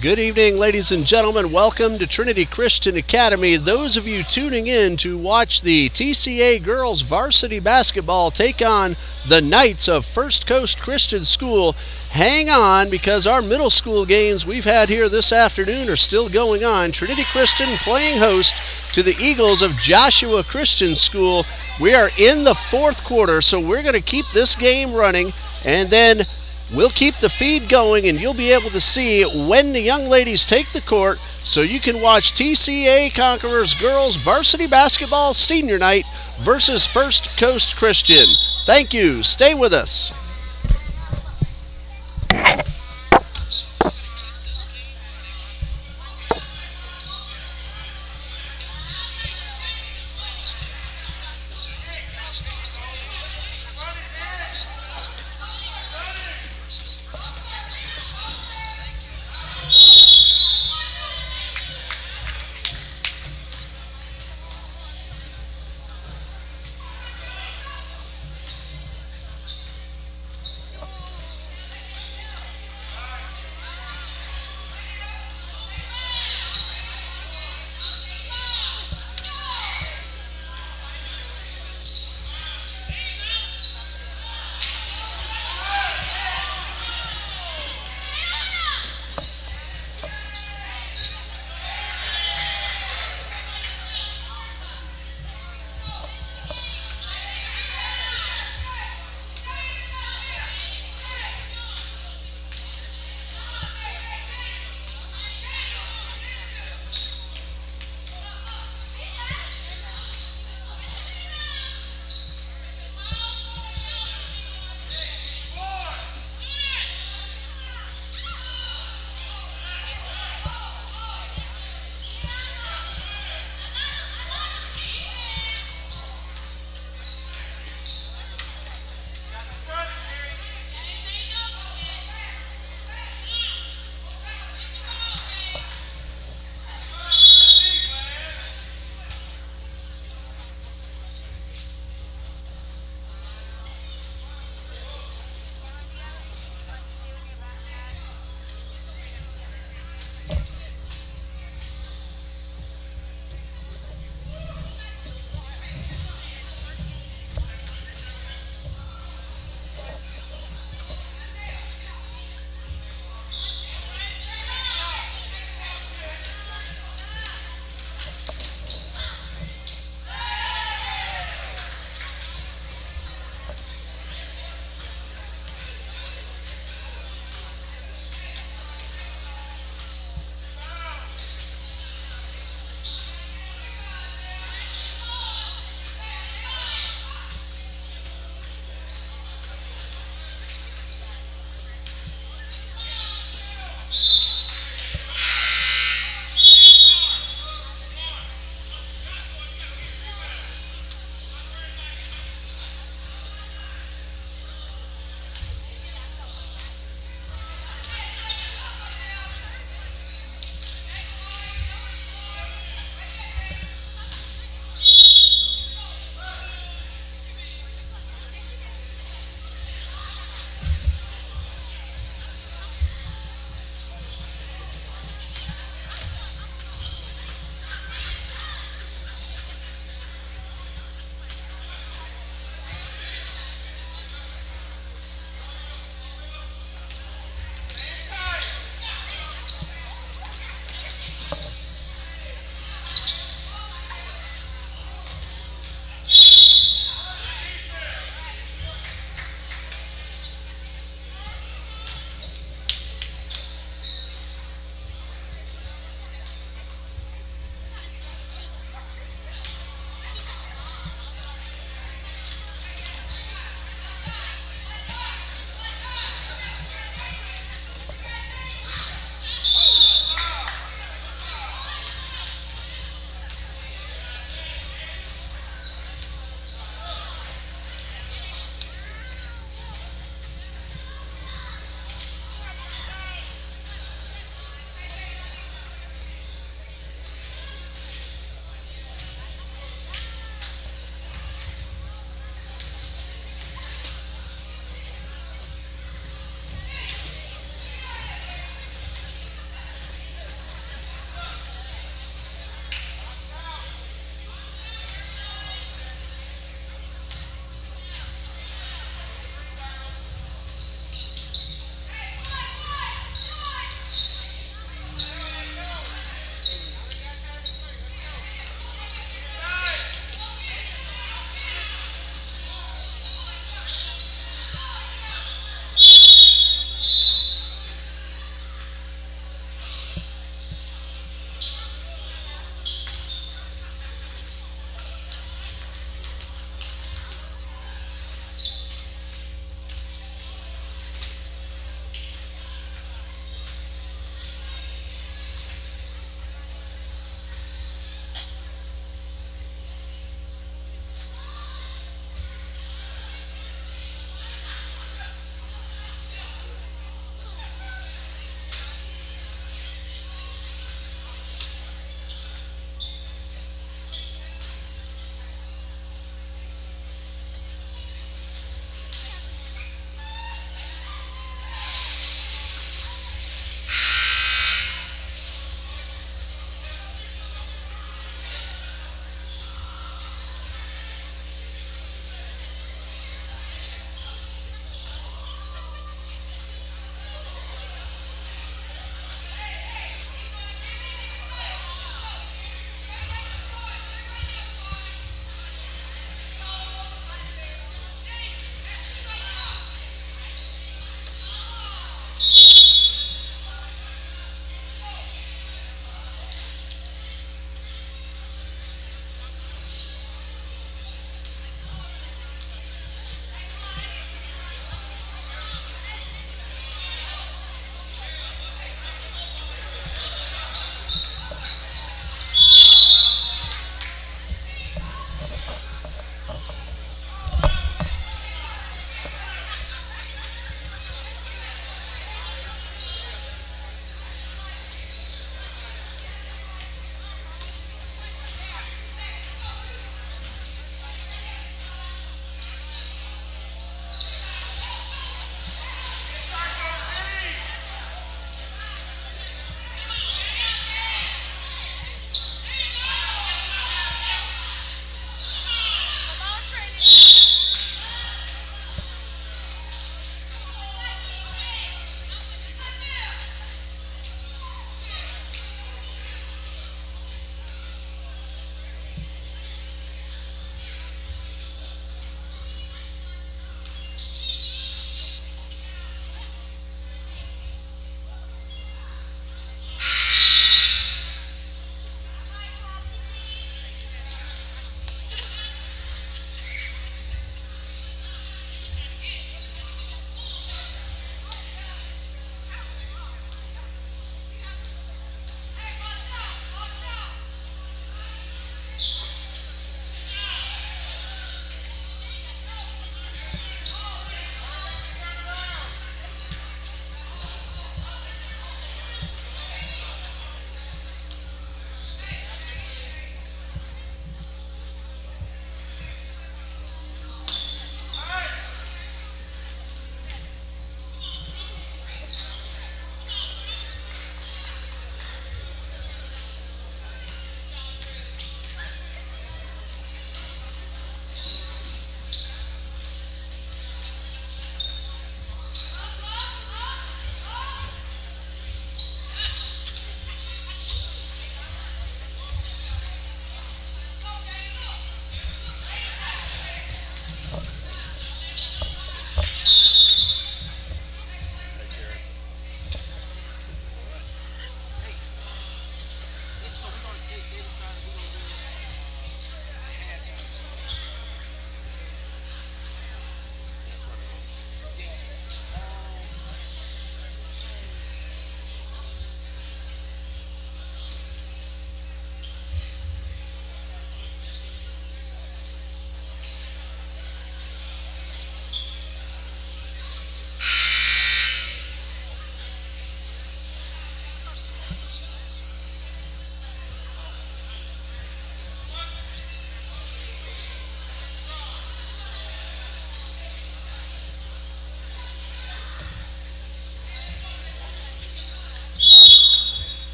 Good evening, ladies and gentlemen. Welcome to Trinity Christian Academy. Those of you tuning in to watch the TCA girls varsity basketball take on the Knights of First Coast Christian School, hang on because our middle school games we've had here this afternoon are still going on. Trinity Christian playing host to the Eagles of Joshua Christian School. We are in the fourth quarter, so we're going to keep this game running, and then we'll keep the feed going, and you'll be able to see when the young ladies take the court so you can watch TCA Conquerors girls varsity basketball senior night versus First Coast Christian. Thank you. Stay with us.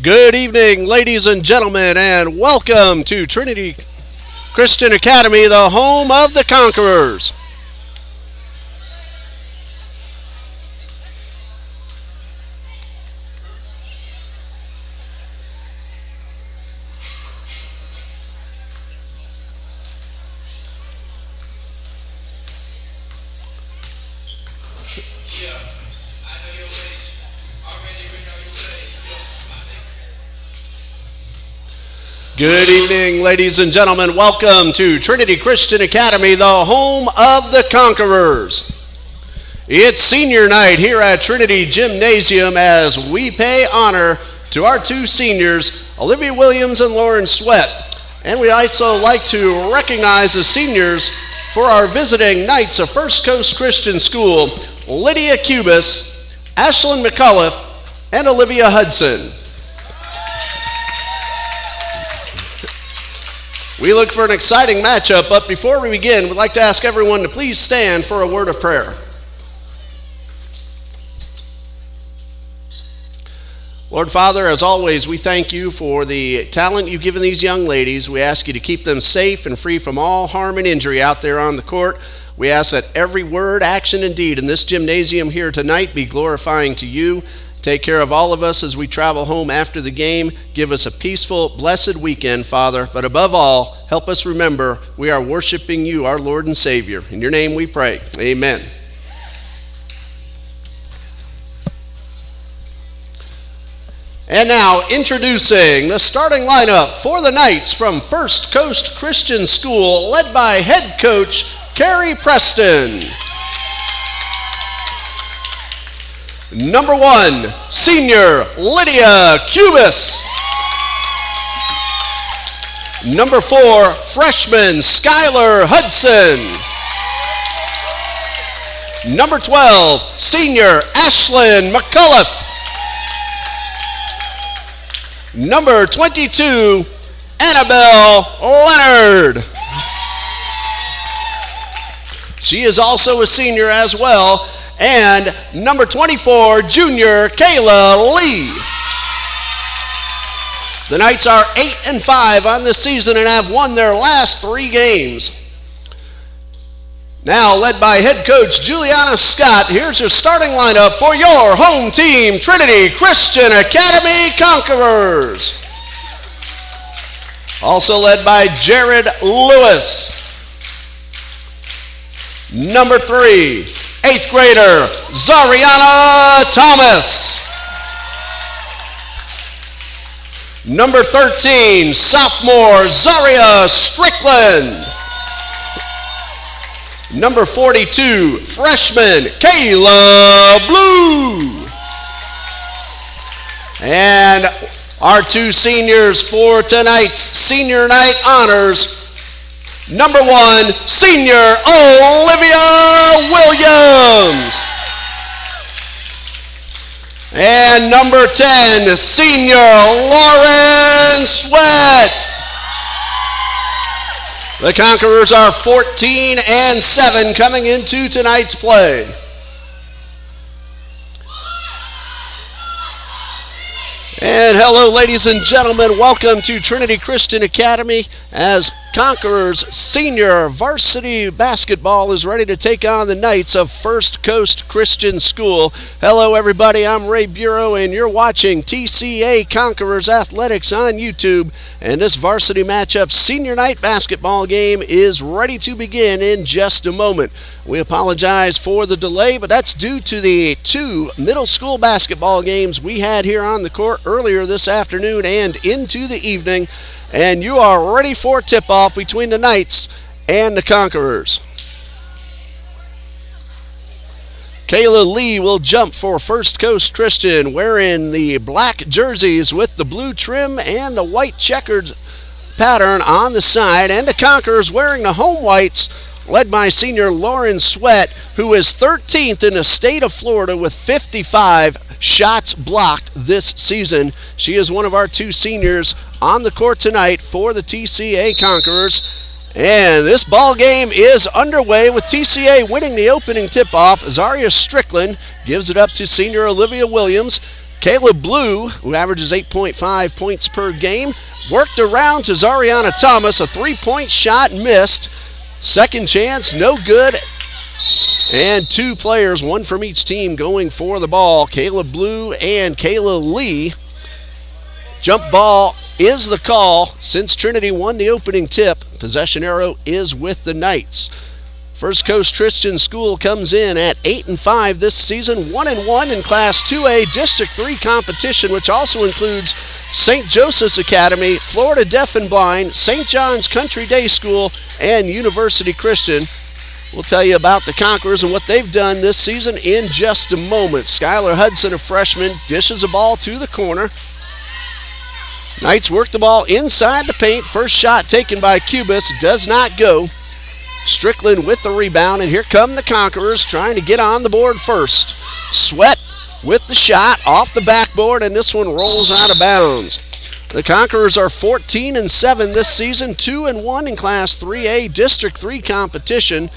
Good evening, ladies and gentlemen, and welcome to Trinity Christian Academy, the home of the Conquerors. Good evening, ladies and gentlemen. Welcome to Trinity Christian Academy, the home of the Conquerors. It's senior night here at Trinity Gymnasium as we pay honor to our two seniors, Olivia Williams and Lauren Sweat. And we'd also like to recognize the seniors for our visiting Knights of First Coast Christian School, Lydia Cubis, Ashlyn McCullough, and Olivia Hudson. We look for an exciting matchup, but before we begin, we'd like to ask everyone to please stand for a word of prayer. Lord Father, as always, we thank you for the talent you've given these young ladies. We ask you to keep them safe and free from all harm and injury out there on the court. We ask that every word, action, and deed in this gymnasium here tonight be glorifying to you. Take care of all of us as we travel home after the game. Give us a peaceful, blessed weekend, Father. But above all, help us remember we are worshiping you, our Lord and Savior. In your name we pray. Amen. And now, introducing the starting lineup for the Knights from First Coast Christian School, led by head coach Carrie Preston. Number 1, senior Lydia Cubis. Number 4, freshman Skylar Hudson. Number 12, senior Ashlyn McCullough. Number 22, Annabelle Leonard. She is also a senior as well. And number 24, junior Kayla Lee. The Knights are 8-5 on the season and have won their last 3 games. Now, led by head coach Juliana Scott, here's your starting lineup for your home team, Trinity Christian Academy Conquerors. Also led by Jared Lewis. Number 3, 8th grader Zariana Thomas. Number 13, sophomore Zaria Strickland. Number 42, freshman Kayla Blue. And our two seniors for tonight's senior night honors. Number 1, senior Olivia Williams. And number 10, senior Lauren Sweat. The Conquerors are 14-7 coming into tonight's play. And hello, ladies and gentlemen. Welcome to Trinity Christian Academy as Conquerors senior varsity basketball is ready to take on the Knights of First Coast Christian School. Hello, everybody. I'm Ray Bureau, and you're watching TCA Conquerors Athletics on YouTube. And this varsity matchup senior night basketball game is ready to begin in just a moment. We apologize for the delay, but that's due to the 2 middle school basketball games we had here on the court earlier this afternoon and into the evening. And you are ready for tip-off between the Knights and the Conquerors. Kayla Lee will jump for First Coast Christian, wearing the black jerseys with the blue trim and the white checkered pattern on the side. And the Conquerors wearing the home whites, led by senior Lauren Sweat, who is 13th in the state of Florida with 55 shots blocked this season. She is one of our two seniors on the court tonight for the TCA Conquerors. And this ball game is underway with TCA winning the opening tip-off. Zaria Strickland gives it up to senior Olivia Williams. Caleb Blue, who averages 8.5 points per game, worked around to Zariana Thomas. A three-point shot missed. Second chance, no good. And two players, one from each team, going for the ball. Caleb Blue and Kayla Lee. Jump ball is the call. Since Trinity won the opening tip, possession arrow is with the Knights. First Coast Christian School comes in at 8-5 this season, 1-1 in Class 2A District 3 competition, which also includes St. Joseph's Academy, Florida Deaf and Blind, St. John's Country Day School, and University Christian. We'll tell you about the Conquerors and what they've done this season in just a moment. Skylar Hudson, a freshman, dishes a ball to the corner. Knights work the ball inside the paint. First shot taken by Cubis does not go. Strickland with the rebound, and here come the Conquerors trying to get on the board first. Sweat with the shot off the backboard, and this one rolls out of bounds. The Conquerors are 14-7 this season, 2-1 in Class 3A District 3 competition.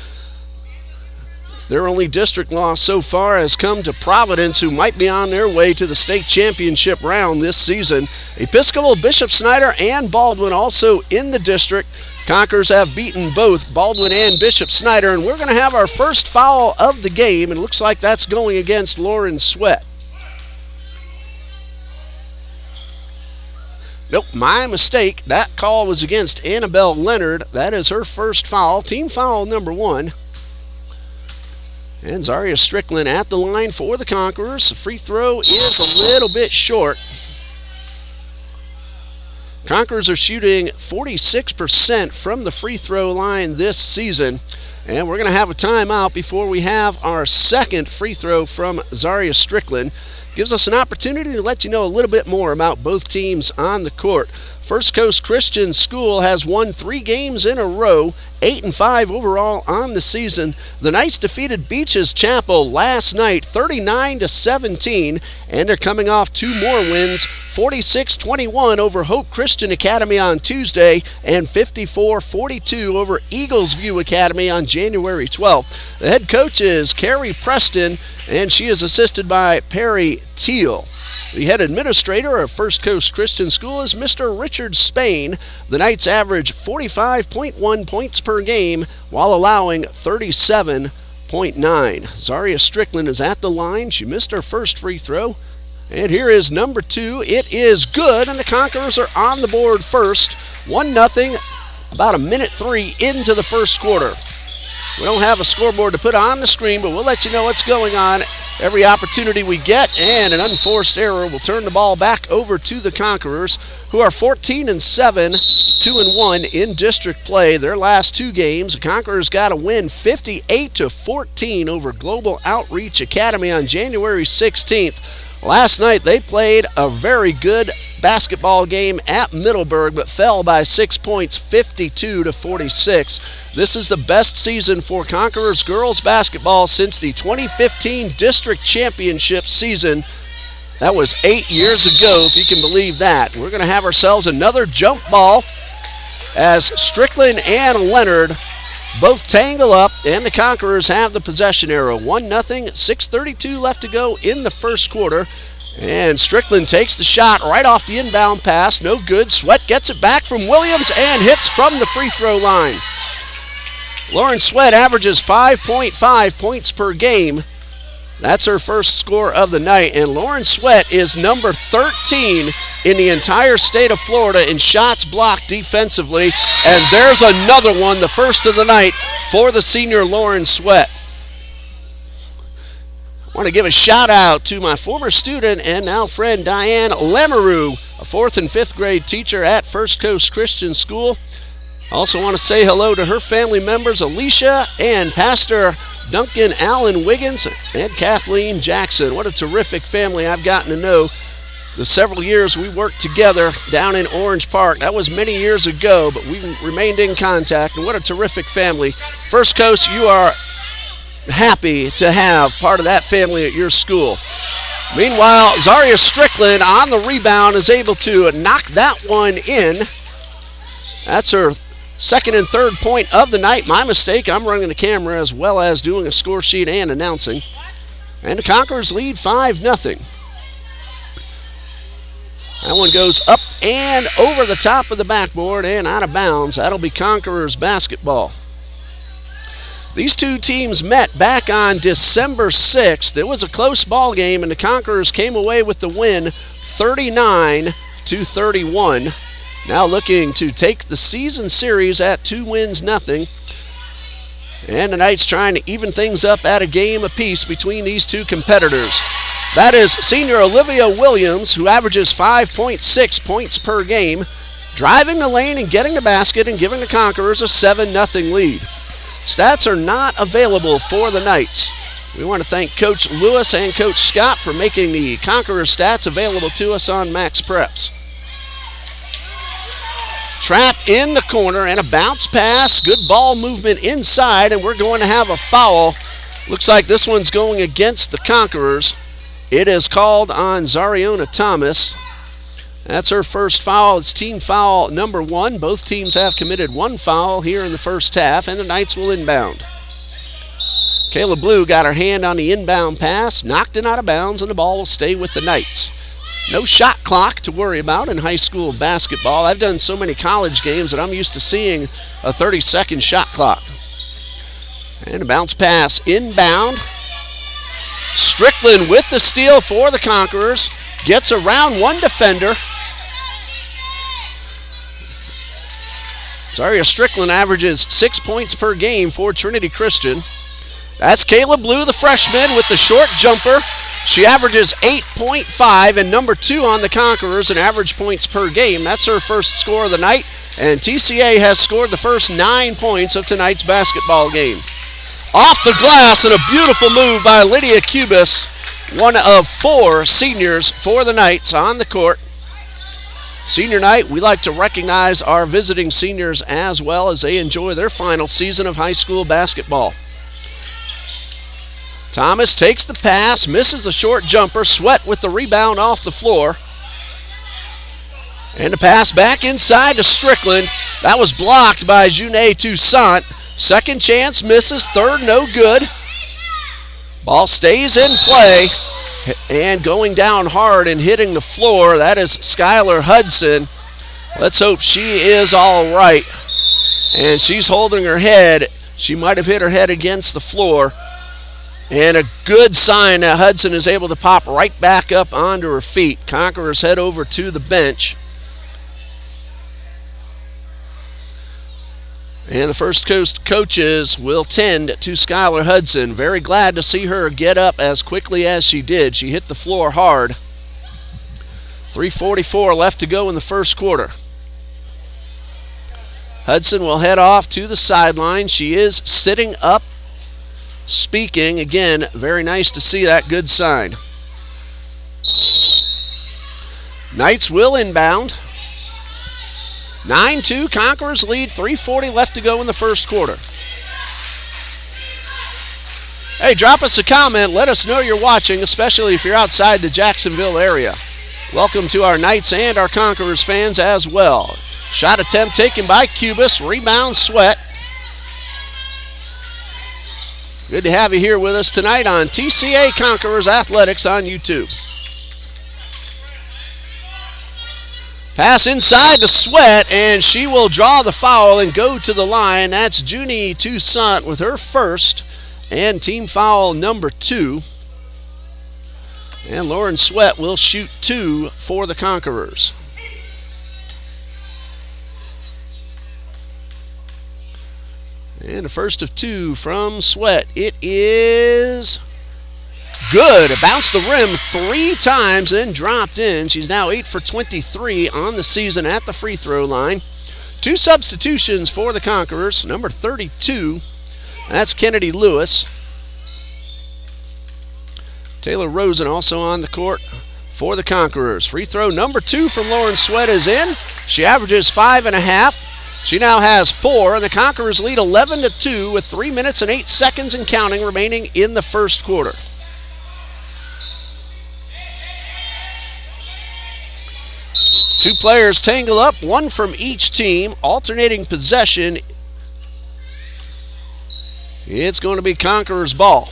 Their only district loss so far has come to Providence, who might be on their way to the state championship round this season. Episcopal, Bishop Snyder, and Baldwin also in the district. Conquerors have beaten both Baldwin and Bishop Snyder, and we're going to have our first foul of the game, and it looks like that's going against Lauren Sweat. Nope, my mistake. That call was against Annabelle Leonard. That is her first foul, team foul number 1. And Zaria Strickland at the line for the Conquerors. The free throw is a little bit short. Conquerors are shooting 46% from the free throw line this season. And we're going to have a timeout before we have our second free throw from Zaria Strickland. Gives us an opportunity to let you know a little bit more about both teams on the court. First Coast Christian School has won 3 games in a row, 8-5 overall on the season. The Knights defeated Beaches Chapel last night, 39-17, and they're coming off 2 more wins, 46-21 over Hope Christian Academy on Tuesday, and 54-42 over Eagles View Academy on January 12th. The head coach is Carrie Preston, and she is assisted by Perry Teal. The head administrator of First Coast Christian School is Mr. Richard Spain. The Knights average 45.1 points per game while allowing 37.9. Zaria Strickland is at the line. She missed her first free throw. And here is number 2. It is good, and the Conquerors are on the board first. 1-0, about 1:03 into the first quarter. We don't have a scoreboard to put on the screen, but we'll let you know what's going on every opportunity we get, and an unforced error will turn the ball back over to the Conquerors, who are 14-7, 2-1 in district play. Their last 2 games, the Conquerors got a win 58-14 over Global Outreach Academy on January 16th. Last night they played a very good basketball game at Middleburg, but fell by 6 points, 52-46. This is the best season for Conquerors girls basketball since the 2015 district championship season. That was 8 years ago, if you can believe that. We're going to have ourselves another jump ball as Strickland and Leonard both tangle up, and the Conquerors have the possession arrow. 1-0, 6:32 left to go in the first quarter. And Strickland takes the shot right off the inbound pass. No good. Sweat gets it back from Williams and hits from the free throw line. Lauren Sweat averages 5.5 points per game. That's her first score of the night. And Lauren Sweat is number 13 in the entire state of Florida in shots blocked defensively. And there's another one, the first of the night for the senior Lauren Sweat. I want to give a shout out to my former student and now friend Diane Lamoureux, a 4th and 5th grade teacher at First Coast Christian School. I also want to say hello to her family members, Alicia and Pastor Duncan Allen Wiggins and Kathleen Jackson. What a terrific family I've gotten to know the several years we worked together down in Orange Park. That was many years ago, but we remained in contact, and what a terrific family. First Coast, you are happy to have part of that family at your school. Meanwhile, Zaria Strickland on the rebound is able to knock that one in. That's her second and third point of the night. My mistake. I'm running the camera as well as doing a score sheet and announcing. And the Conquerors lead 5-0. That one goes up and over the top of the backboard and out of bounds. That'll be Conquerors basketball. These two teams met back on December 6th. It was a close ball game, and the Conquerors came away with the win 39-31. Now looking to take the season series at 2-0. And the Knights trying to even things up at a game apiece between these two competitors. That is senior Olivia Williams, who averages 5.6 points per game, driving the lane and getting the basket and giving the Conquerors a 7-0 lead. Stats are not available for the Knights. We want to thank Coach Lewis and Coach Scott for making the Conquerors stats available to us on Max Preps. Trap in the corner and a bounce pass. Good ball movement inside, and we're going to have a foul. Looks like this one's going against the Conquerors. It is called on Zariona Thomas. That's her first foul. It's team foul number 1. Both teams have committed one foul here in the first half, and the Knights will inbound. Kayla Blue got her hand on the inbound pass, knocked it out of bounds, and the ball will stay with the Knights. No shot clock to worry about in high school basketball. I've done so many college games that I'm used to seeing a 30-second shot clock. And a bounce pass inbound. Strickland with the steal for the Conquerors. Gets around one defender. Zaria Strickland averages 6 points per game for Trinity Christian. That's Kayla Blue, the freshman, with the short jumper. She averages 8.5 and number 2 on the Conquerors in average points per game. That's her first score of the night, and TCA has scored the first 9 points of tonight's basketball game. Off the glass, and a beautiful move by Lydia Cubis, one of 4 seniors for the Knights on the court. Senior night, we like to recognize our visiting seniors as well as they enjoy their final season of high school basketball. Thomas takes the pass, misses the short jumper. Sweat with the rebound off the floor. And the pass back inside to Strickland. That was blocked by Juné Toussaint. Second chance misses, third no good. Ball stays in play. And going down hard and hitting the floor, that is Skylar Hudson. Let's hope she is all right. And she's holding her head. She might have hit her head against the floor. And a good sign that Hudson is able to pop right back up onto her feet. Conquerors head over to the bench. And the First Coast coaches will tend to Skylar Hudson. Very glad to see her get up as quickly as she did. She hit the floor hard. 3:44 left to go in the first quarter. Hudson will head off to the sideline. She is sitting up, speaking. Again, very nice to see that. Good sign. Knights will inbound. 9-2, Conquerors lead, 3:40 left to go in the first quarter. Hey, drop us a comment. Let us know you're watching, especially if you're outside the Jacksonville area. Welcome to our Knights and our Conquerors fans as well. Shot attempt taken by Cubis. Rebound, Sweat. Good to have you here with us tonight on TCA Conquerors Athletics on YouTube. Pass inside to Sweat, and she will draw the foul and go to the line. That's Junie Toussaint with her first and team foul number 2. And Lauren Sweat will shoot 2 for the Conquerors. And the first of 2 from Sweat. It is good. It bounced the rim 3 times and dropped in. She's now 8 for 23 on the season at the free throw line. 2 substitutions for the Conquerors. Number 32, that's Kennedy Lewis. Taylor Rosen also on the court for the Conquerors. Free throw number 2 from Lauren Sweat is in. She averages 5.5. She now has 4, and the Conquerors lead 11-2 with 3 minutes and 8 seconds and counting remaining in the first quarter. Two players tangle up, one from each team, alternating possession. It's going to be Conquerors ball.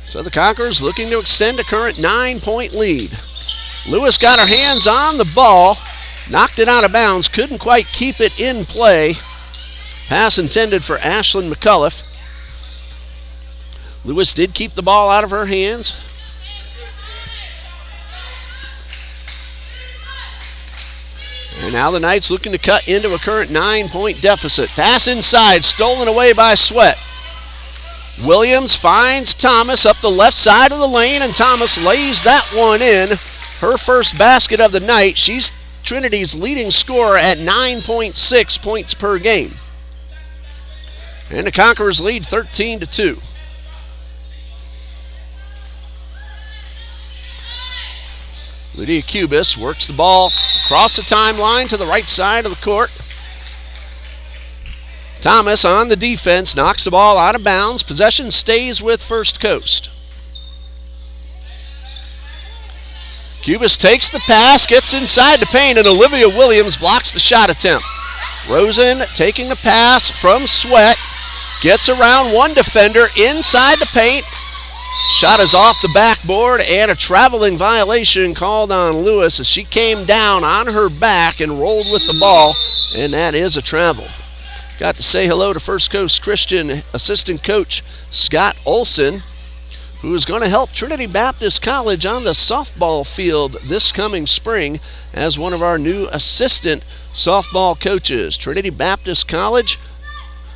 So the Conquerors looking to extend a current 9-point lead. Lewis got her hands on the ball, knocked it out of bounds, couldn't quite keep it in play. Pass intended for Ashlyn McCullough. Lewis did keep the ball out of her hands. And now the Knights looking to cut into a current 9-point deficit. Pass inside, stolen away by Sweat. Williams finds Thomas up the left side of the lane, and Thomas lays that one in. Her first basket of the night. She's Trinity's leading scorer at 9.6 points per game. And the Conquerors lead 13-2. Lydia Cubis works the ball across the timeline to the right side of the court. Thomas on the defense knocks the ball out of bounds. Possession stays with First Coast. Cubis takes the pass, gets inside the paint, and Olivia Williams blocks the shot attempt. Rosen taking the pass from Sweat, gets around one defender inside the paint. Shot is off the backboard, and a traveling violation called on Lewis as she came down on her back and rolled with the ball, and that is a travel. Got to say hello to First Coast Christian assistant coach Scott Olson, who is going to help Trinity Baptist College on the softball field this coming spring as one of our new assistant softball coaches. Trinity Baptist College,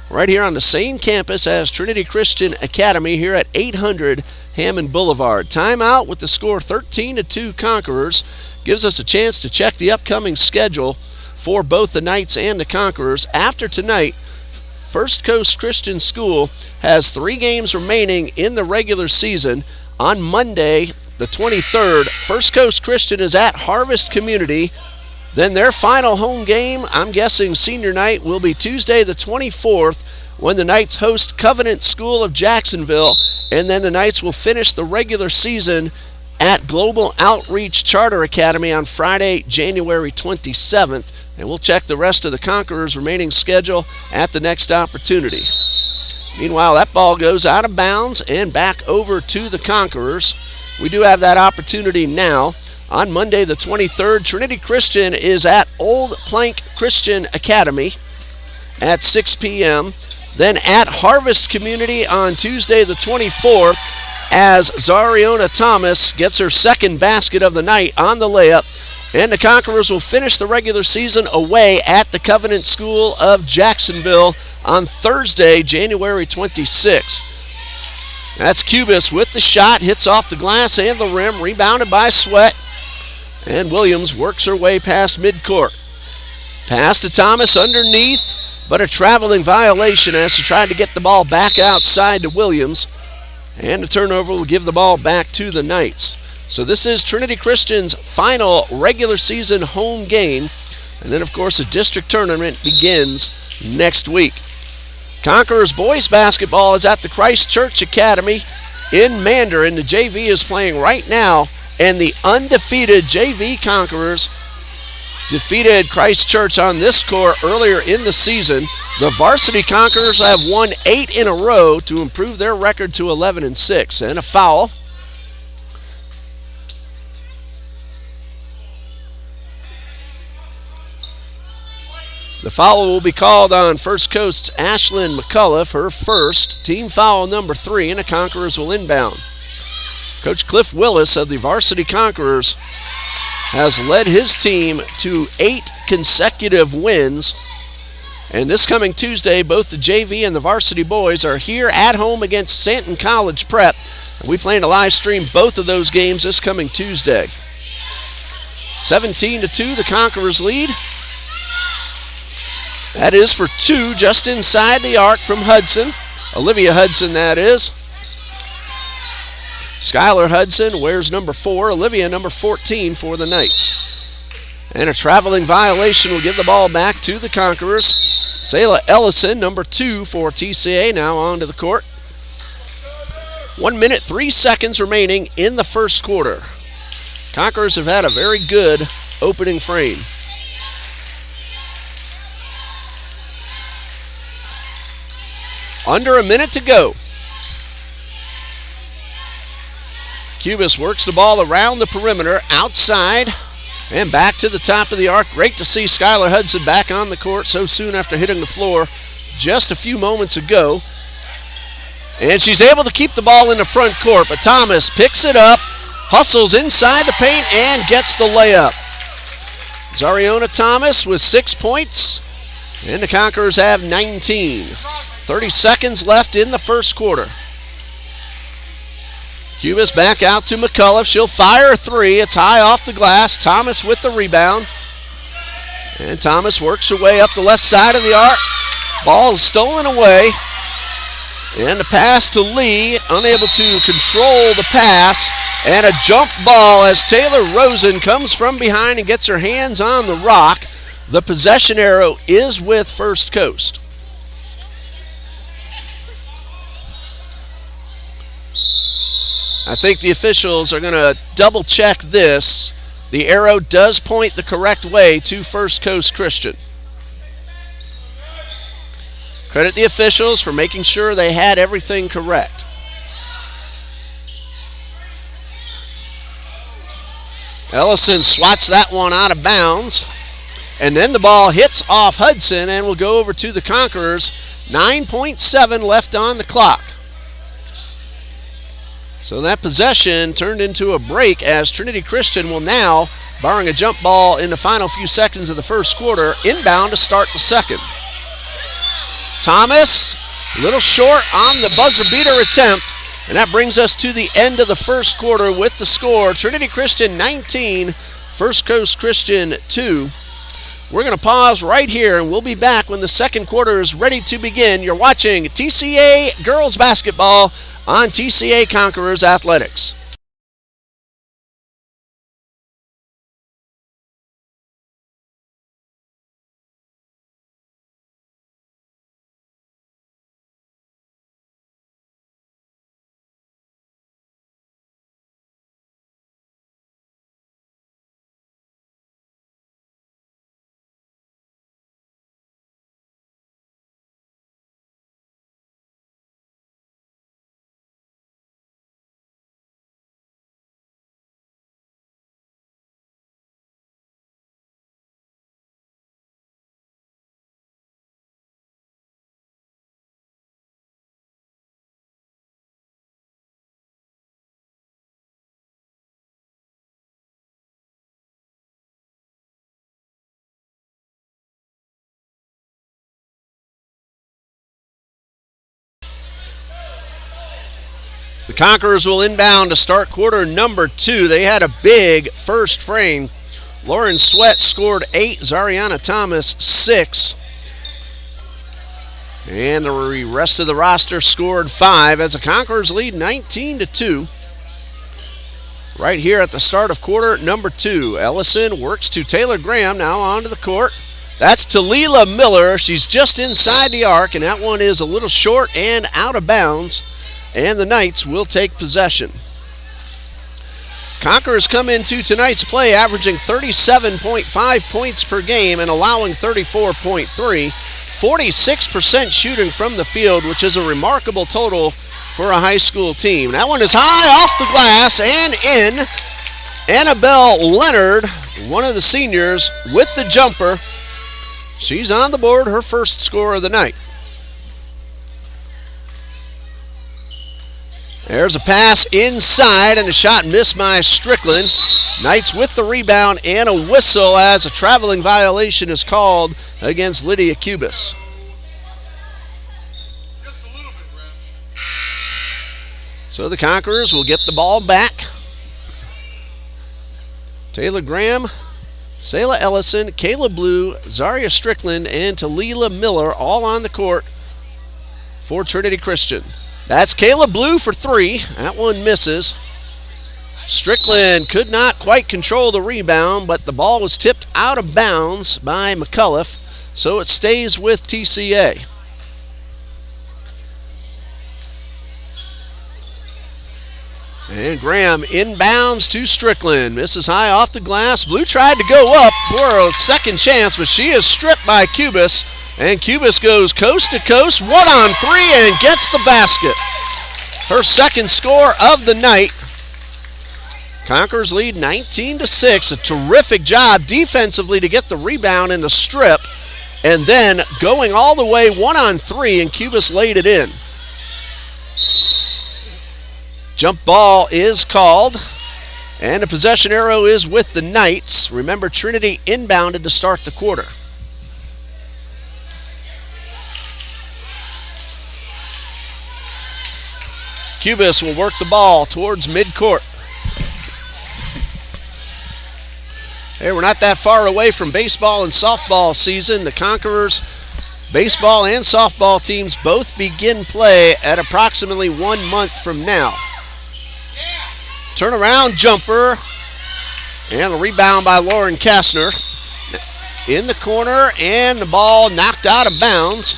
right here on the same campus as Trinity Christian Academy here at 800 Hammond Boulevard. Timeout with the score 13-2 Conquerors. Gives us a chance to check the upcoming schedule for both the Knights and the Conquerors. After tonight, First Coast Christian School has 3 games remaining in the regular season. On Monday, the 23rd, First Coast Christian is at Harvest Community. Then their final home game, I'm guessing senior night, will be Tuesday the 24th when the Knights host Covenant School of Jacksonville. And then the Knights will finish the regular season at Global Outreach Charter Academy on Friday, January 27th. And we'll check the rest of the Conquerors' remaining schedule at the next opportunity. Meanwhile, that ball goes out of bounds and back over to the Conquerors. We do have that opportunity now. On Monday the 23rd, Trinity Christian is at Old Plank Christian Academy at 6 p.m. Then at Harvest Community on Tuesday the 24th as Zariona Thomas gets her second basket of the night on the layup. And the Conquerors will finish the regular season away at the Covenant School of Jacksonville on Thursday, January 26th. That's Cubis with the shot, hits off the glass and the rim, rebounded by Sweat. And Williams works her way past midcourt. Pass to Thomas underneath, but a traveling violation as she tried to get the ball back outside to Williams. And the turnover will give the ball back to the Knights. So this is Trinity Christian's final regular season home game. And then, of course, the district tournament begins next week. Conquerors boys basketball is at the Christ Church Academy in Mandarin. The JV is playing right now, and the undefeated JV Conquerors defeated Christ Church on this court earlier in the season. The Varsity Conquerors have won 8 in a row to improve their record to 11-6. And a foul. The foul will be called on First Coast's Ashlyn McCullough, her first, team foul number 3, and the Conquerors will inbound. Coach Cliff Willis of the Varsity Conquerors has led his team to 8 consecutive wins. And this coming Tuesday, both the JV and the Varsity boys are here at home against Santon College Prep. And we plan to live stream both of those games this coming Tuesday. 17-2, the Conquerors lead. That is for 2 just inside the arc from Hudson. Olivia Hudson, that is. Skylar Hudson wears number 4. Olivia number 14 for the Knights. And a traveling violation will give the ball back to the Conquerors. Sayla Ellison, number 2 for TCA, now onto the court. 1 minute, 3 seconds remaining in the first quarter. Conquerors have had a very good opening frame. Under a minute to go. Cubis works the ball around the perimeter, outside, and back to the top of the arc. Great to see Skylar Hudson back on the court so soon after hitting the floor just a few moments ago. And she's able to keep the ball in the front court, but Thomas picks it up, hustles inside the paint, and gets the layup. Zariona Thomas with 6 points, and the Conquerors have 19. 30 seconds left in the first quarter. Cubis back out to McCullough. She'll fire a three. It's high off the glass. Thomas with the rebound. And Thomas works her way up the left side of the arc. Ball is stolen away. And the pass to Lee, unable to control the pass. And a jump ball as Taylor Rosen comes from behind and gets her hands on the rock. The possession arrow is with First Coast. I think the officials are going to double check this. The arrow does point the correct way to First Coast Christian. Credit the officials for making sure they had everything correct. Ellison swats that one out of bounds. And then the ball hits off Hudson and will go over to the Conquerors. 9.7 left on the clock. So that possession turned into a break as Trinity Christian will now, barring a jump ball in the final few seconds of the first quarter, inbound to start the second. Thomas, a little short on the buzzer beater attempt, and that brings us to the end of the first quarter with the score. Trinity Christian 19, First Coast Christian 2. We're going to pause right here, and we'll be back when the second quarter is ready to begin. You're watching TCA Girls Basketball on TCA Conquerors Athletics. The Conquerors will inbound to start quarter number 2. They had a big first frame. Lauren Sweat scored 8, Zariana Thomas 6. And the rest of the roster scored 5 as the Conquerors lead 19-2. Right here at the start of quarter number 2. Ellison works to Taylor Graham, now onto the court. That's Talila Miller. She's just inside the arc, and that one is a little short and out of bounds. And the Knights will take possession. Conquerors come into tonight's play averaging 37.5 points per game and allowing 34.3. 46% shooting from the field, which is a remarkable total for a high school team. That one is high off the glass and in. Annabelle Leonard, one of the seniors, with the jumper. She's on the board, her first score of the night. There's a pass inside, and a shot missed by Strickland. Knights with the rebound and a whistle as a traveling violation is called against Lydia Cubis. Just a little bit, Brad. So the Conquerors will get the ball back. Taylor Graham, Selah Ellison, Kayla Blue, Zaria Strickland, and Talila Miller all on the court for Trinity Christian. That's Kayla Blue for 3. That one misses. Strickland could not quite control the rebound, but the ball was tipped out of bounds by McCullough, so it stays with TCA. And Graham inbounds to Strickland. Misses high off the glass. Blue tried to go up for a second chance, but she is stripped by Cubis. And Cubis goes coast to coast, 1 on 3, and gets the basket. Her second score of the night. Conquerors lead 19-6. A terrific job defensively to get the rebound in the strip, and then going all the way 1-on-3, and Cubis laid it in. Jump ball is called, and the possession arrow is with the Knights. Remember, Trinity inbounded to start the quarter. Cubis will work the ball towards midcourt. Hey, we're not that far away from baseball and softball season. The Conquerors baseball and softball teams both begin play at approximately 1 month from now. Turnaround jumper, and the rebound by Lauren Kastner. In the corner, and the ball knocked out of bounds.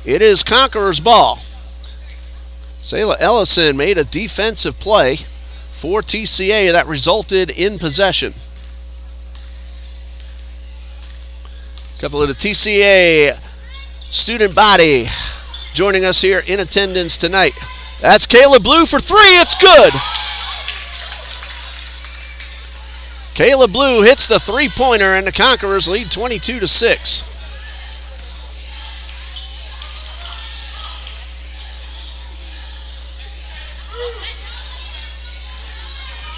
It is Conquerors' ball. Sayla Ellison made a defensive play for TCA that resulted in possession. A couple of the TCA student body joining us here in attendance tonight. That's Kayla Blue for three. It's good. Kayla Blue hits the three-pointer, and the Conquerors lead 22-6.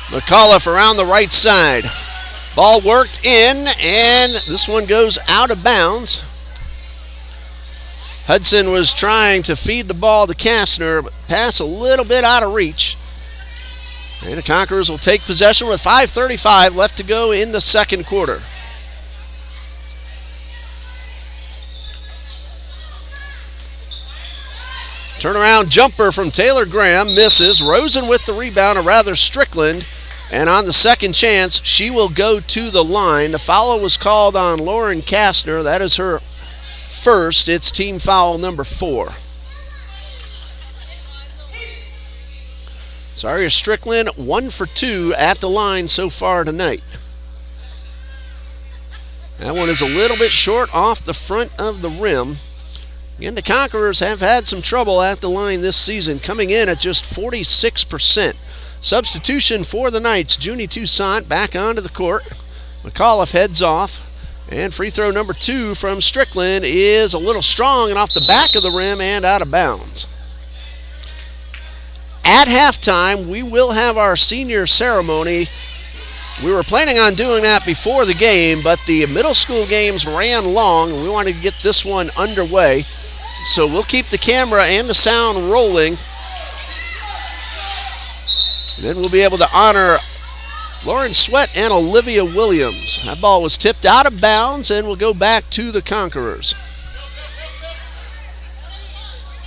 McAuliffe around the right side. Ball worked in, and this one goes out of bounds. Hudson was trying to feed the ball to Kastner, but pass a little bit out of reach. And the Conquerors will take possession with 5:35 left to go in the second quarter. Turnaround jumper from Taylor Graham misses. Rosen with the rebound, or rather Strickland. And on the second chance, she will go to the line. The foul was called on Lauren Kastner. That is her first. It's team foul number 4. Zaria Strickland, 1 for 2 at the line so far tonight. That one is a little bit short off the front of the rim. Again, the Conquerors have had some trouble at the line this season, coming in at just 46%. Substitution for the Knights, Junie Toussaint back onto the court. McAuliffe heads off, and free throw number 2 from Strickland is a little strong and off the back of the rim and out of bounds. At halftime, we will have our senior ceremony. We were planning on doing that before the game, but the middle school games ran long, and we wanted to get this one underway. So we'll keep the camera and the sound rolling. And then we'll be able to honor Lauren Sweat and Olivia Williams. That ball was tipped out of bounds and will go back to the Conquerors.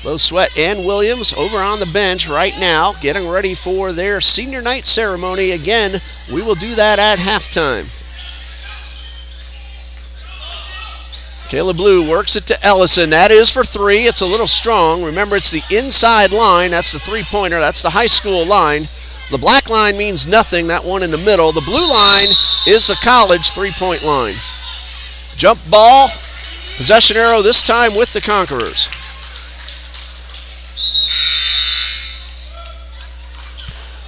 Both Sweat and Williams over on the bench right now, getting ready for their senior night ceremony. Again, we will do that at halftime. Kayla Blue works it to Ellison. That is for 3. It's a little strong. Remember, it's the inside line. That's the three-pointer. That's the high school line. The black line means nothing, that one in the middle. The blue line is the college three-point line. Jump ball, possession arrow this time with the Conquerors.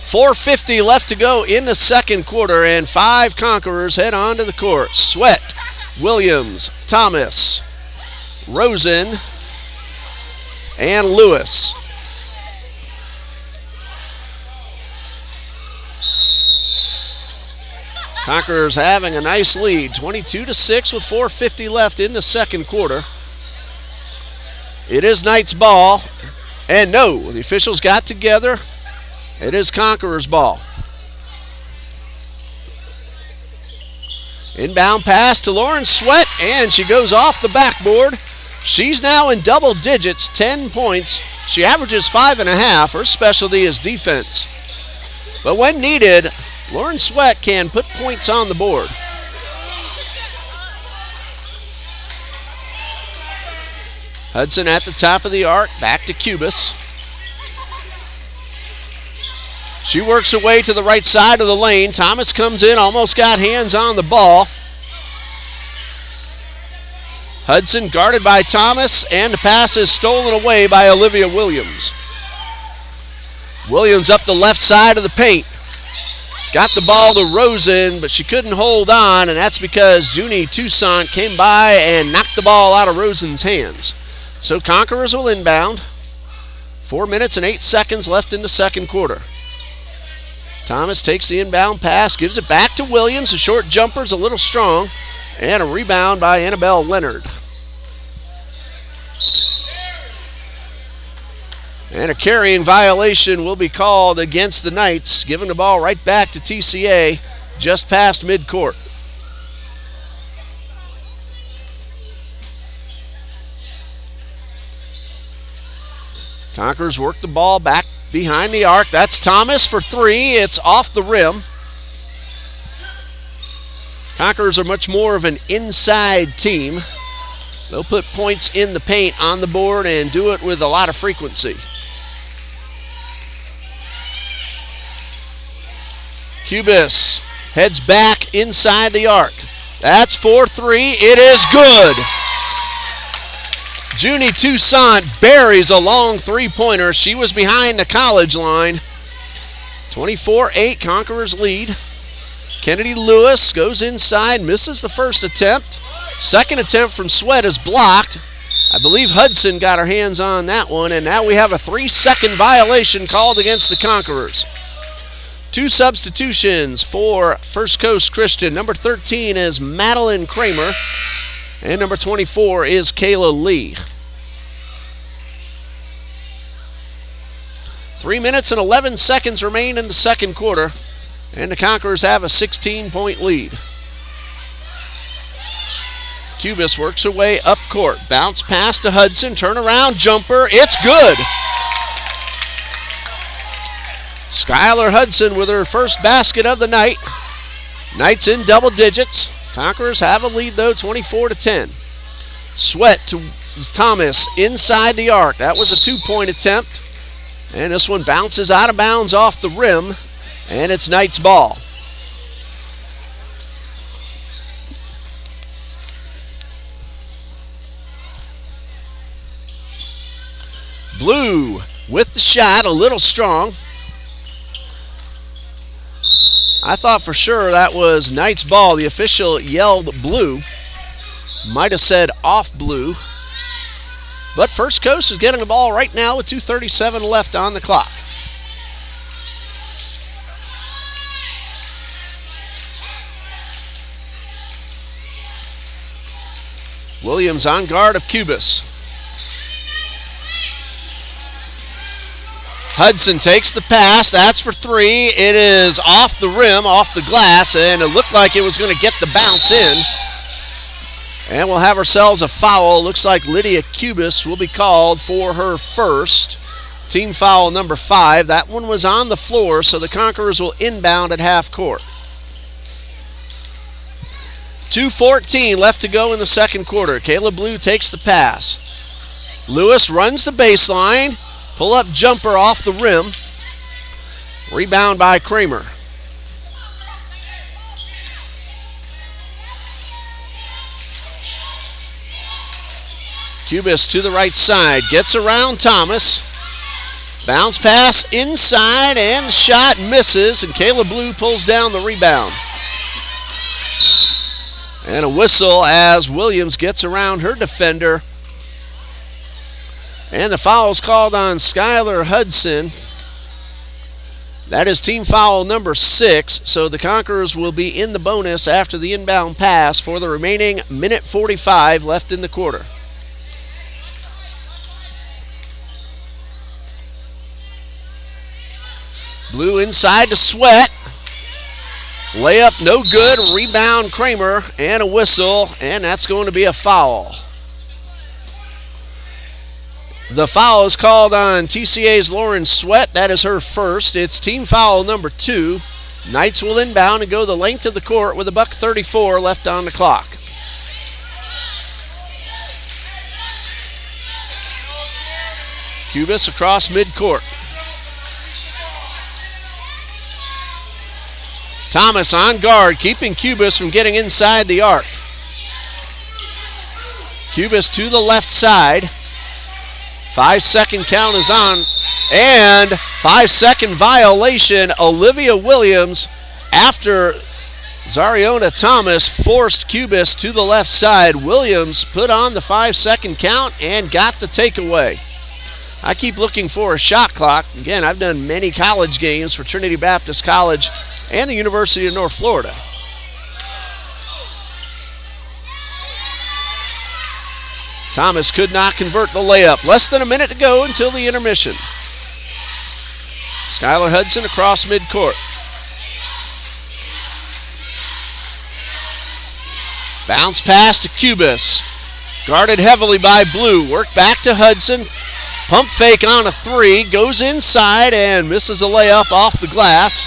.450 left to go in the second quarter, and 5 Conquerors head onto the court. Sweat, Williams, Thomas, Rosen, and Lewis. Conquerors having a nice lead, 22-6 with 4:50 left in the second quarter. It is Knights ball, and no, the officials got together. It is Conquerors ball. Inbound pass to Lauren Sweat, and she goes off the backboard. She's now in double digits, 10 points. She averages 5.5. Her specialty is defense. But when needed, Lauren Sweat can put points on the board. Hudson at the top of the arc, back to Cubis. She works her way to the right side of the lane. Thomas comes in, almost got hands on the ball. Hudson guarded by Thomas, and the pass is stolen away by Olivia Williams. Williams up the left side of the paint. got the ball to Rosen, but she couldn't hold on, and that's because Junie Toussaint came by and knocked the ball out of Rosen's hands. So Conquerors will inbound. 4 minutes and 8 seconds left in the second quarter. Thomas takes the inbound pass, gives it back to Williams. The short jumper's a little strong, and a rebound by Annabelle Leonard. And a carrying violation will be called against the Knights, giving the ball right back to TCA just past midcourt. Conquerors work the ball back behind the arc. That's Thomas for three. It's off the rim. Conquerors are much more of an inside team. They'll put points in the paint on the board and do it with a lot of frequency. Cubis heads back inside the arc. That's 4-3. It is good. Junie Toussaint buries a long three-pointer. She was behind the college line. 24-8, Conquerors lead. Kennedy Lewis goes inside, misses the first attempt. Second attempt from Sweat is blocked. I believe Hudson got her hands on that one, and now we have a 3-second violation called against the Conquerors. Two substitutions for First Coast Christian. Number 13 is Madeline Kramer, and number 24 is Kayla Lee. 3 minutes and 11 seconds remain in the second quarter, and the Conquerors have a 16-point lead. Cubis works her way up court. Bounce pass to Hudson. Turnaround jumper. It's good. Skylar Hudson with her first basket of the night. Knights in double digits. Conquerors have a lead, though, 24-10. Sweat to Thomas inside the arc. That was a two-point attempt. And this one bounces out of bounds off the rim, and it's Knights ball. Blue with the shot, a little strong. I thought for sure that was Knights ball. The official yelled blue. Might have said off blue. But First Coast is getting the ball right now with 2:37 left on the clock. Williams on guard of Cubis. Hudson takes the pass. That's for three. It is off the rim, off the glass, and it looked like it was going to get the bounce in. And we'll have ourselves a foul. Looks like Lydia Cubis will be called for her first. Team foul number 5. That one was on the floor, so the Conquerors will inbound at half court. 2:14 left to go in the second quarter. Kayla Blue takes the pass. Lewis runs the baseline. Pull-up jumper off the rim. Rebound by Kramer. Cubis to the right side. Gets around Thomas. Bounce pass inside, and the shot misses, and Kayla Blue pulls down the rebound. And a whistle as Williams gets around her defender. And the foul is called on Skylar Hudson. That is team foul number 6, so the Conquerors will be in the bonus after the inbound pass for the remaining minute 45 left in the quarter. Blue inside to Sweat. Layup no good. Rebound Kramer, and a whistle, and that's going to be a foul. The foul is called on TCA's Lauren Sweat. That is her first. It's team foul number 2. Knights will inbound and go the length of the court with $1:34 left on the clock. Cubis across midcourt. Thomas on guard, keeping Cubis from getting inside the arc. Cubis to the left side. 5-second count is on, and 5-second violation. Olivia Williams after Zariona Thomas forced Cubis to the left side, Williams put on the 5-second count and got the takeaway. I keep looking for a shot clock. Again, I've done many college games for Trinity Baptist College and the University of North Florida. Thomas could not convert the layup. Less than a minute to go until the intermission. Skylar Hudson across midcourt. Bounce pass to Cubis. Guarded heavily by Blue. Work back to Hudson. Pump fake on a three. Goes inside and misses a layup off the glass.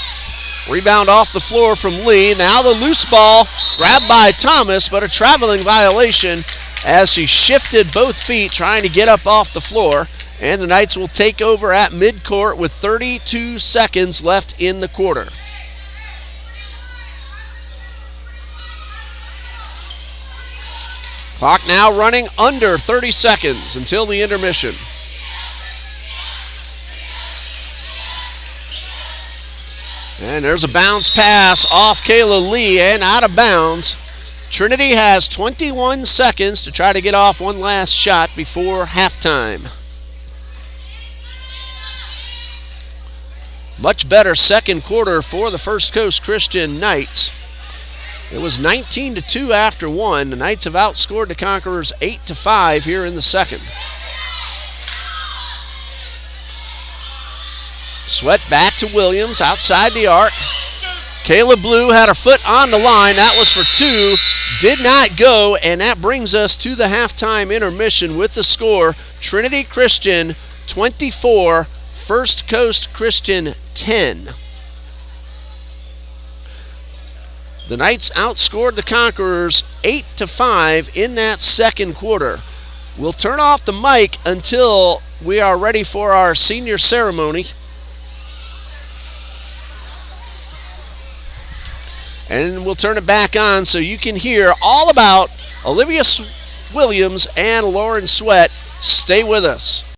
Rebound off the floor from Lee. Now the loose ball grabbed by Thomas, but a traveling violation as she shifted both feet trying to get up off the floor. And the Knights will take over at midcourt with 32 seconds left in the quarter. Clock now running under 30 seconds until the intermission. And there's a bounce pass off Kayla Lee and out of bounds. Trinity has 21 seconds to try to get off one last shot before halftime. Much better second quarter for the First Coast Christian Knights. It was 19-2 after one. The Knights have outscored the Conquerors 8-5 here in the second. Sweat back to Williams outside the arc. Kayla Blue had her foot on the line. That was for two. Did not go, and that brings us to the halftime intermission with the score. Trinity Christian 24, First Coast Christian 10. The Knights outscored the Conquerors 8-5 in that second quarter. We'll turn off the mic until we are ready for our senior ceremony. And we'll turn it back on so you can hear all about Olivia Williams and Lauren Sweat. Stay with us.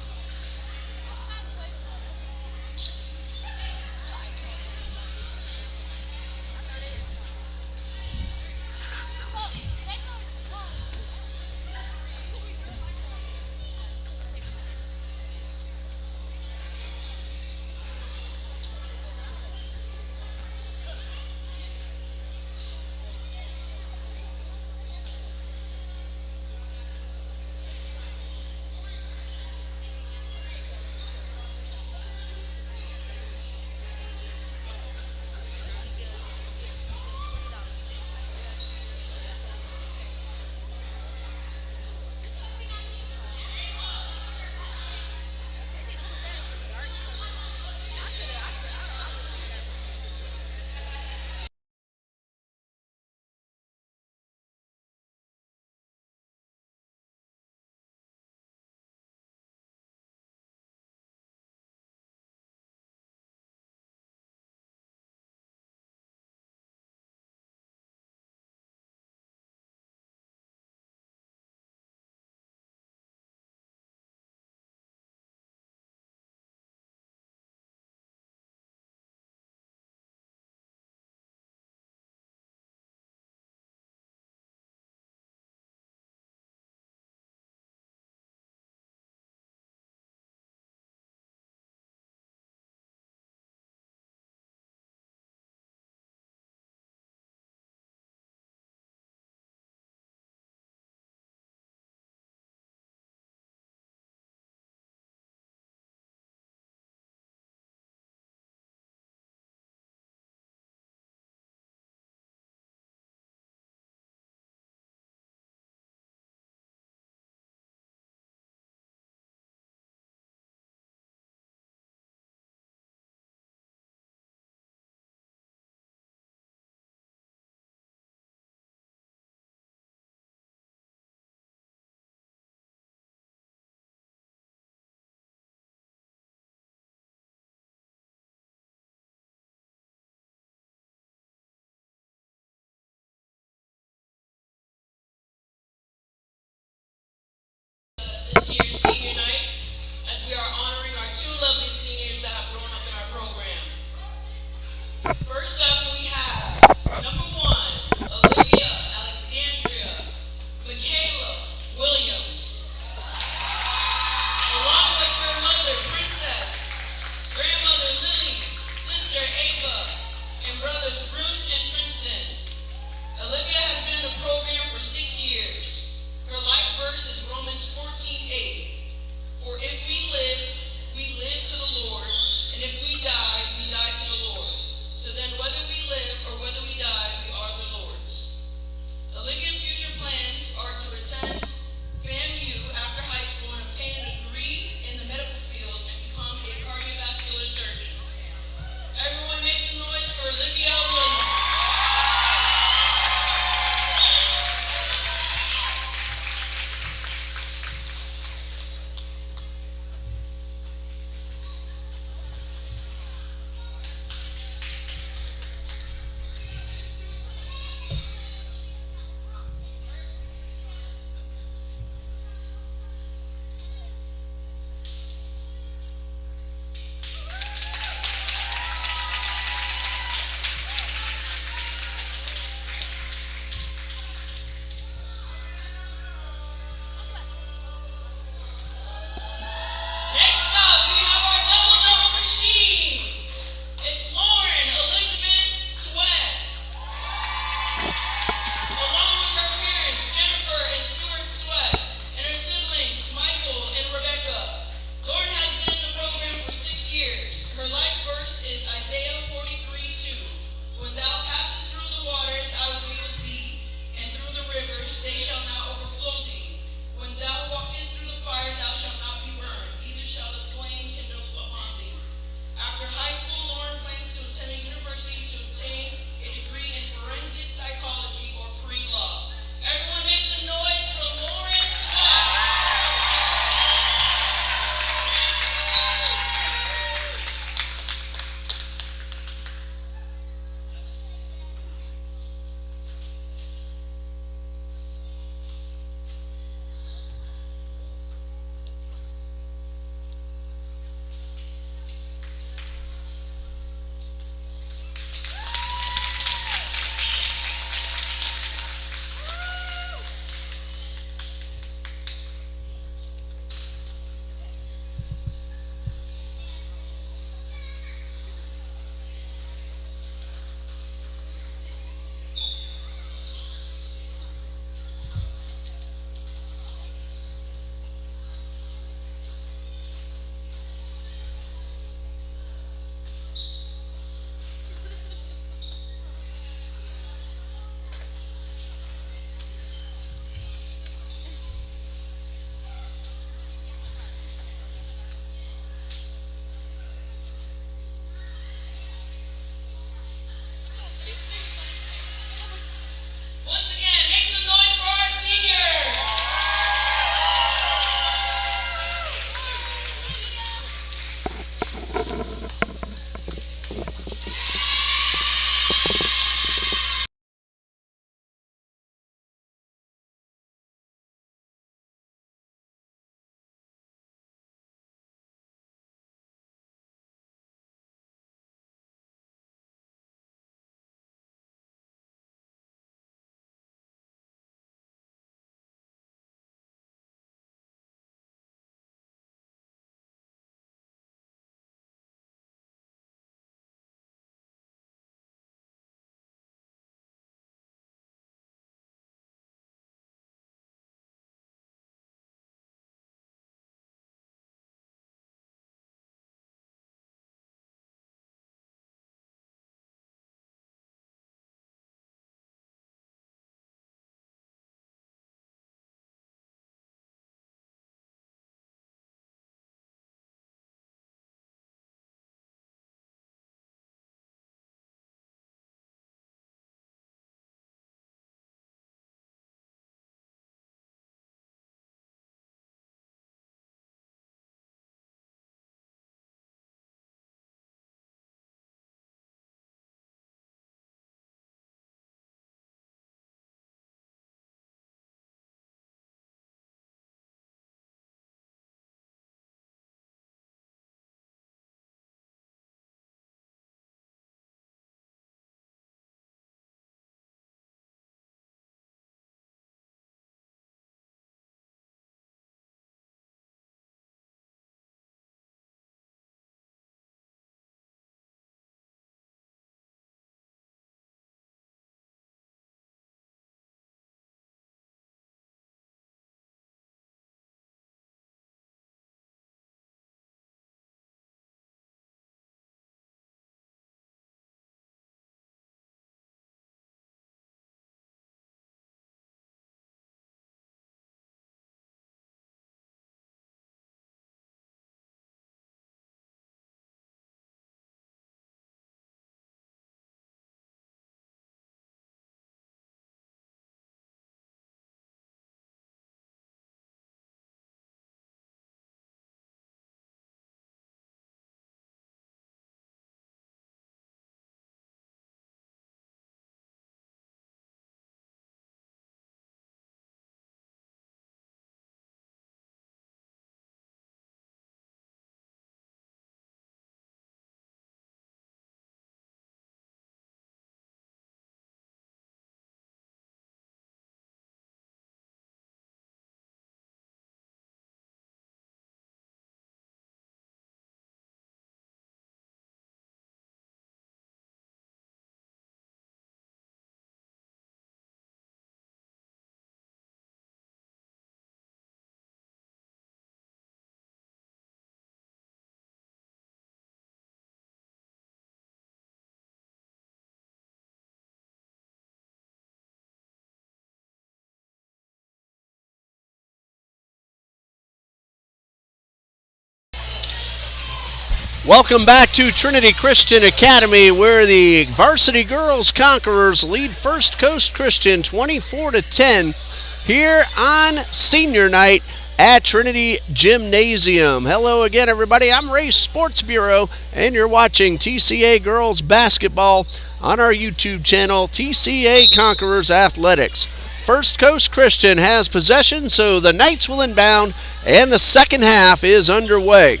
Welcome back to Trinity Christian Academy, where the Varsity Girls Conquerors lead First Coast Christian 24-10 here on senior night at Trinity Gymnasium. Hello again, everybody. I'm Ray Sports Bureau, and you're watching TCA Girls Basketball on our YouTube channel, TCA Conquerors Athletics. First Coast Christian has possession, so the Knights will inbound, and the second half is underway.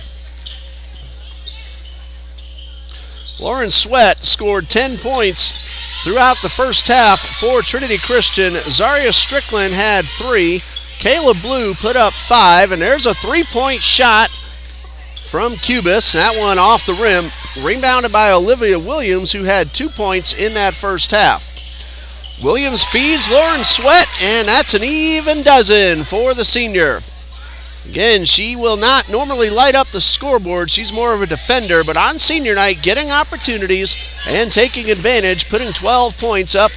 Lauren Sweat scored 10 points throughout the first half for Trinity Christian. Zaria Strickland had 3. Kayla Blue put up 5, and there's a 3-point shot from Cubis. That one off the rim, rebounded by Olivia Williams, who had 2 points in that first half. Williams feeds Lauren Sweat, and that's an even dozen for the senior. Again, she will not normally light up the scoreboard. She's more of a defender, but on senior night, getting opportunities and taking advantage, putting 12 points up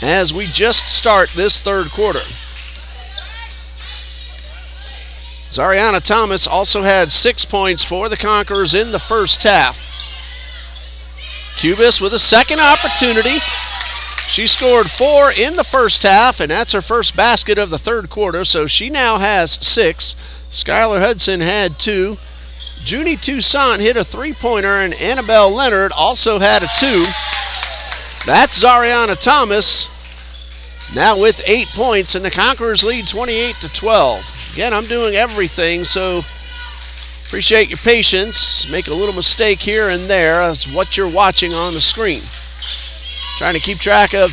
as we just start this third quarter. Zariana Thomas also had 6 points for the Conquerors in the first half. Cubis with a second opportunity. She scored 4 in the first half, and that's her first basket of the third quarter, so she now has 6. Skylar Hudson had 2. Junie Toussaint hit a 3-pointer, and Annabelle Leonard also had a 2. That's Zariana Thomas, now with 8 points, and the Conquerors lead 28-12. Again, I'm doing everything, so appreciate your patience. Make a little mistake here and there. That's what you're watching on the screen. Trying to keep track of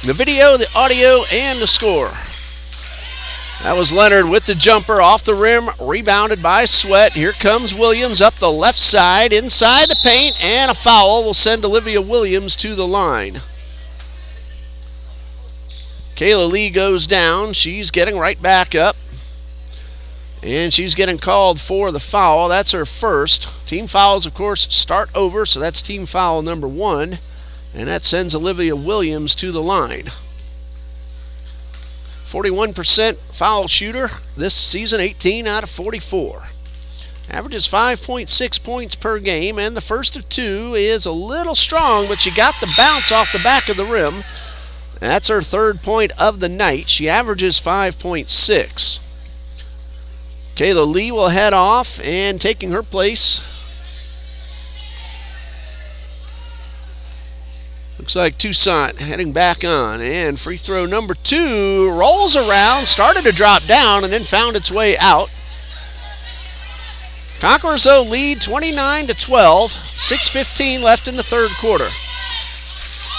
the video, the audio, and the score. That was Leonard with the jumper off the rim, rebounded by Sweat. Here comes Williams up the left side, inside the paint, and a foul will send Olivia Williams to the line. Kayla Lee goes down. She's getting right back up. And she's getting called for the foul. That's her first. Team fouls, of course, start over, so that's team foul number 1. And that sends Olivia Williams to the line. 41% foul shooter this season, 18 out of 44. Averages 5.6 points per game, and the first of 2 is a little strong, but she got the bounce off the back of the rim. That's her third point of the night. She averages 5.6. Kayla Lee will head off, and taking her place, looks like Toussaint heading back on, and free throw number 2 rolls around, started to drop down, and then found its way out. Conquerors, though, lead 29-12, 6:15 left in the third quarter.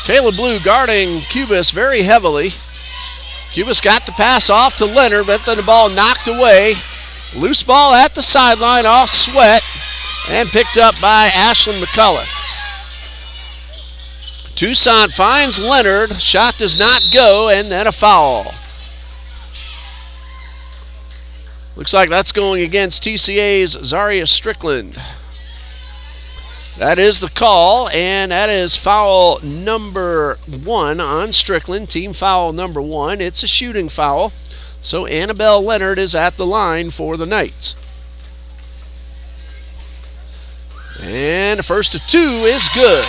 Kayla Blue guarding Cubis very heavily. Cubis got the pass off to Leonard, but then the ball knocked away. Loose ball at the sideline off Sweat, and picked up by Ashlyn McCullough. Toussaint finds Leonard. Shot does not go, and then a foul. Looks like that's going against TCA's Zaria Strickland. That is the call, and that is foul number 1 on Strickland, team foul number 1. It's a shooting foul, so Annabelle Leonard is at the line for the Knights. And the first of 2 is good.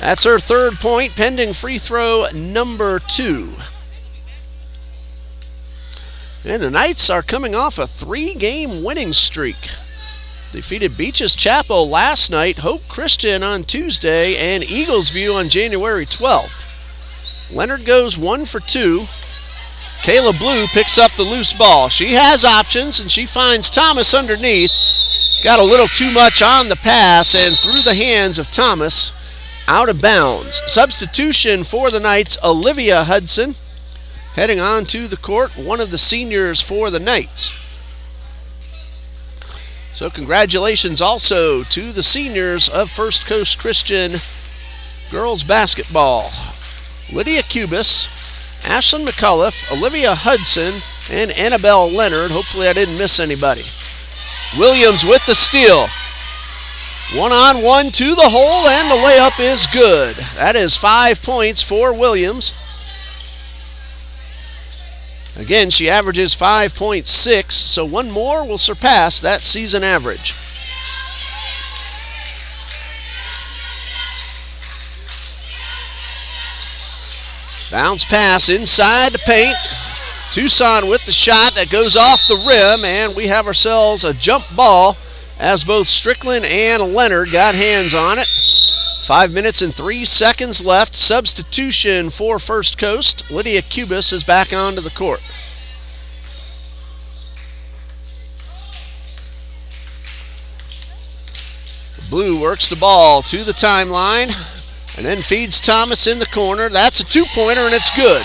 That's her third point, pending free throw number 2. And the Knights are coming off a 3-game winning streak. Defeated Beaches Chapel last night, Hope Christian on Tuesday, and Eaglesview on January 12th. Leonard goes 1 for 2. Kayla Blue picks up the loose ball. She has options, and she finds Thomas underneath. Got a little too much on the pass, and through the hands of Thomas, out of bounds. Substitution for the Knights, Olivia Hudson, heading on to the court, one of the seniors for the Knights. So congratulations also to the seniors of First Coast Christian girls basketball. Lydia Cubis, Ashlyn McCullough, Olivia Hudson, and Annabelle Leonard. Hopefully I didn't miss anybody. Williams with the steal. 1-on-1 to the hole, and the layup is good. That is 5 points for Williams. Again, she averages 5.6, so one more will surpass that season average. Bounce pass inside the paint. Tucson with the shot that goes off the rim, and we have ourselves a jump ball as both Strickland and Leonard got hands on it. 5 minutes and 3 seconds left. Substitution for First Coast. Lydia Cubis is back onto the court. Blue works the ball to the timeline and then feeds Thomas in the corner. That's a two-pointer, and it's good.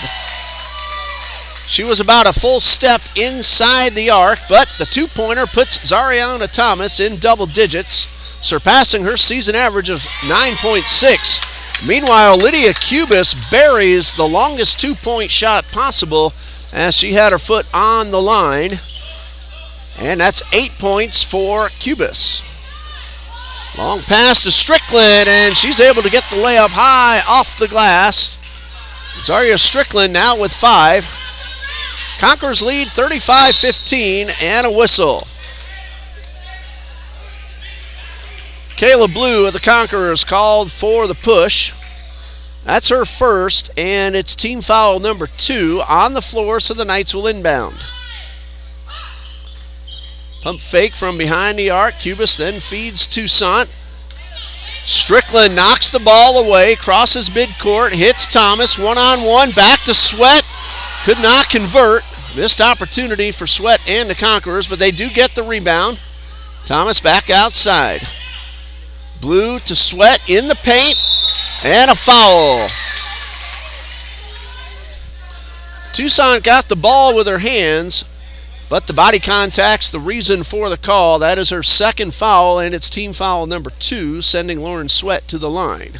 She was about a full step inside the arc, but the two-pointer puts Zariana Thomas in double digits, surpassing her season average of 9.6. Meanwhile, Lydia Cubis buries the longest two-point shot possible as she had her foot on the line, and that's 8 points for Cubis. Long pass to Strickland, and she's able to get the layup high off the glass. Zaria Strickland now with 5. Conquerors lead 35-15 and a whistle. Kayla Blue of the Conquerors called for the push. That's her first, and it's team foul number 2 on the floor, so the Knights will inbound. Pump fake from behind the arc. Cubis then feeds Toussaint. Strickland knocks the ball away, crosses midcourt, hits Thomas, one-on-one, back to Sweat. Could not convert. Missed opportunity for Sweat and the Conquerors, but they do get the rebound. Thomas back outside. Blue to Sweat in the paint, and a foul. Toussaint got the ball with her hands, but the body contact's the reason for the call. That is her second foul, and it's team foul number 2, sending Lauren Sweat to the line.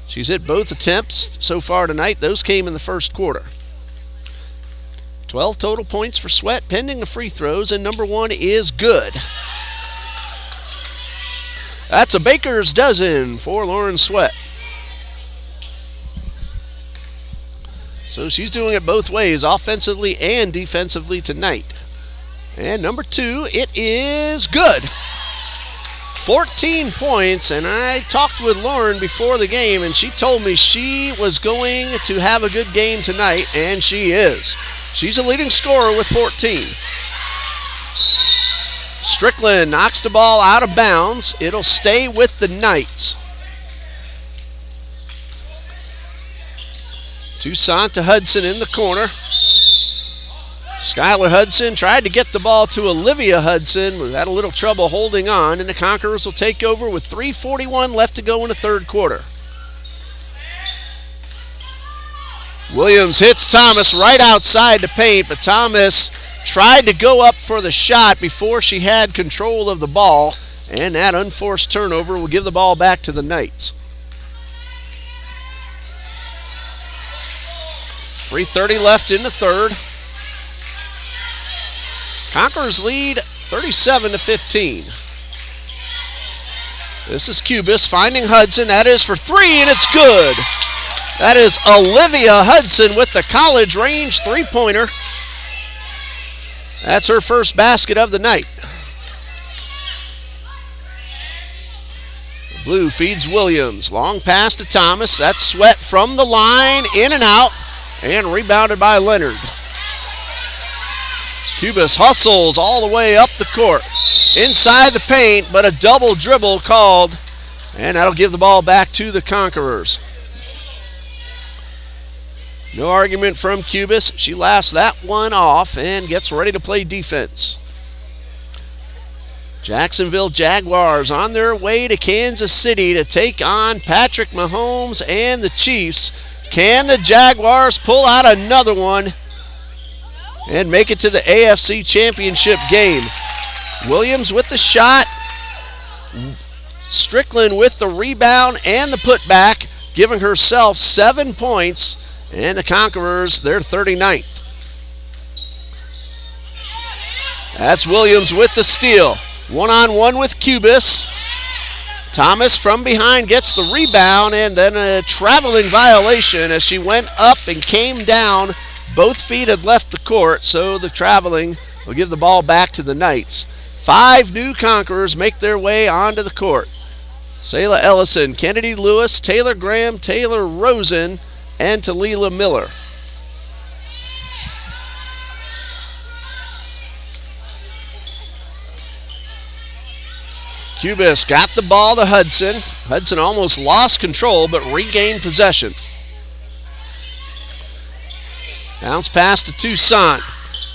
She's hit both attempts so far tonight. Those came in the first quarter. 12 total points for Sweat, pending the free throws, and number 1 is good. That's a baker's dozen for Lauren Sweat. So she's doing it both ways, offensively and defensively tonight. And number 2, it is good. 14 points, and I talked with Lauren before the game, and she told me she was going to have a good game tonight, and she is. She's a leading scorer with 14. Strickland knocks the ball out of bounds. It'll stay with the Knights. Toussaint to Hudson in the corner. Skylar Hudson tried to get the ball to Olivia Hudson, but had a little trouble holding on, and the Conquerors will take over with 3:41 left to go in the third quarter. Williams hits Thomas right outside the paint, but Thomas tried to go up for the shot before she had control of the ball, and that unforced turnover will give the ball back to the Knights. 3:30 left in the third. Conquerors lead 37-15. This is Cubis finding Hudson. That is for 3, and it's good. That is Olivia Hudson with the college range three-pointer. That's her first basket of the night. Blue feeds Williams. Long pass to Thomas. That's Sweat from the line, in and out, and rebounded by Leonard. Cubis hustles all the way up the court. Inside the paint, but a double dribble called, and that'll give the ball back to the Conquerors. No argument from Cubis. She laughs that one off and gets ready to play defense. Jacksonville Jaguars on their way to Kansas City to take on Patrick Mahomes and the Chiefs. Can the Jaguars pull out another one and make it to the AFC Championship game? Williams with the shot. Strickland with the rebound and the putback, giving herself 7 points. And the Conquerors, they're 39th. That's Williams with the steal. One-on-one with Cubis. Thomas from behind gets the rebound, and then a traveling violation as she went up and came down. Both feet had left the court, so the traveling will give the ball back to the Knights. 5 new Conquerors make their way onto the court. Sayla Ellison, Kennedy Lewis, Taylor Graham, Taylor Rosen, and Talila Miller. Cubis got the ball to Hudson. Hudson almost lost control but regained possession. Bounce pass to Toussaint.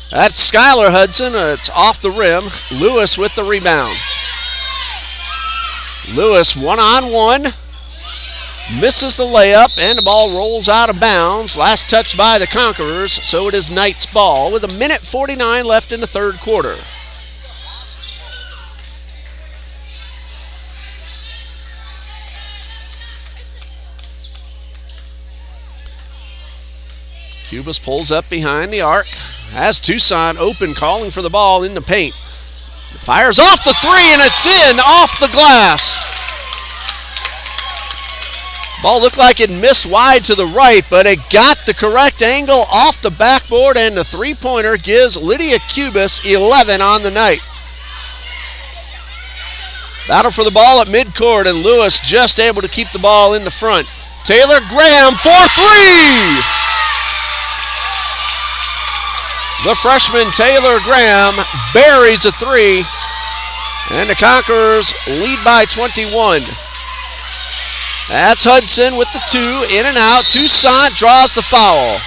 That's Skylar Hudson. It's off the rim. Lewis with the rebound. Lewis one-on-one. Misses the layup, and the ball rolls out of bounds. Last touch by the Conquerors, so it is Knights ball with 1:49 left in the third quarter. Cubis pulls up behind the arc. Has Toussaint open, calling for the ball in the paint. Fires off the three, and it's in off the glass. Ball looked like it missed wide to the right, but it got the correct angle off the backboard, and the three-pointer gives Lydia Cubis 11 on the night. Battle for the ball at midcourt, and Lewis just able to keep the ball in the front. Taylor Graham for three! The freshman Taylor Graham buries a three, and the Conquerors lead by 21. That's Hudson with the two, in and out. Toussaint draws the foul.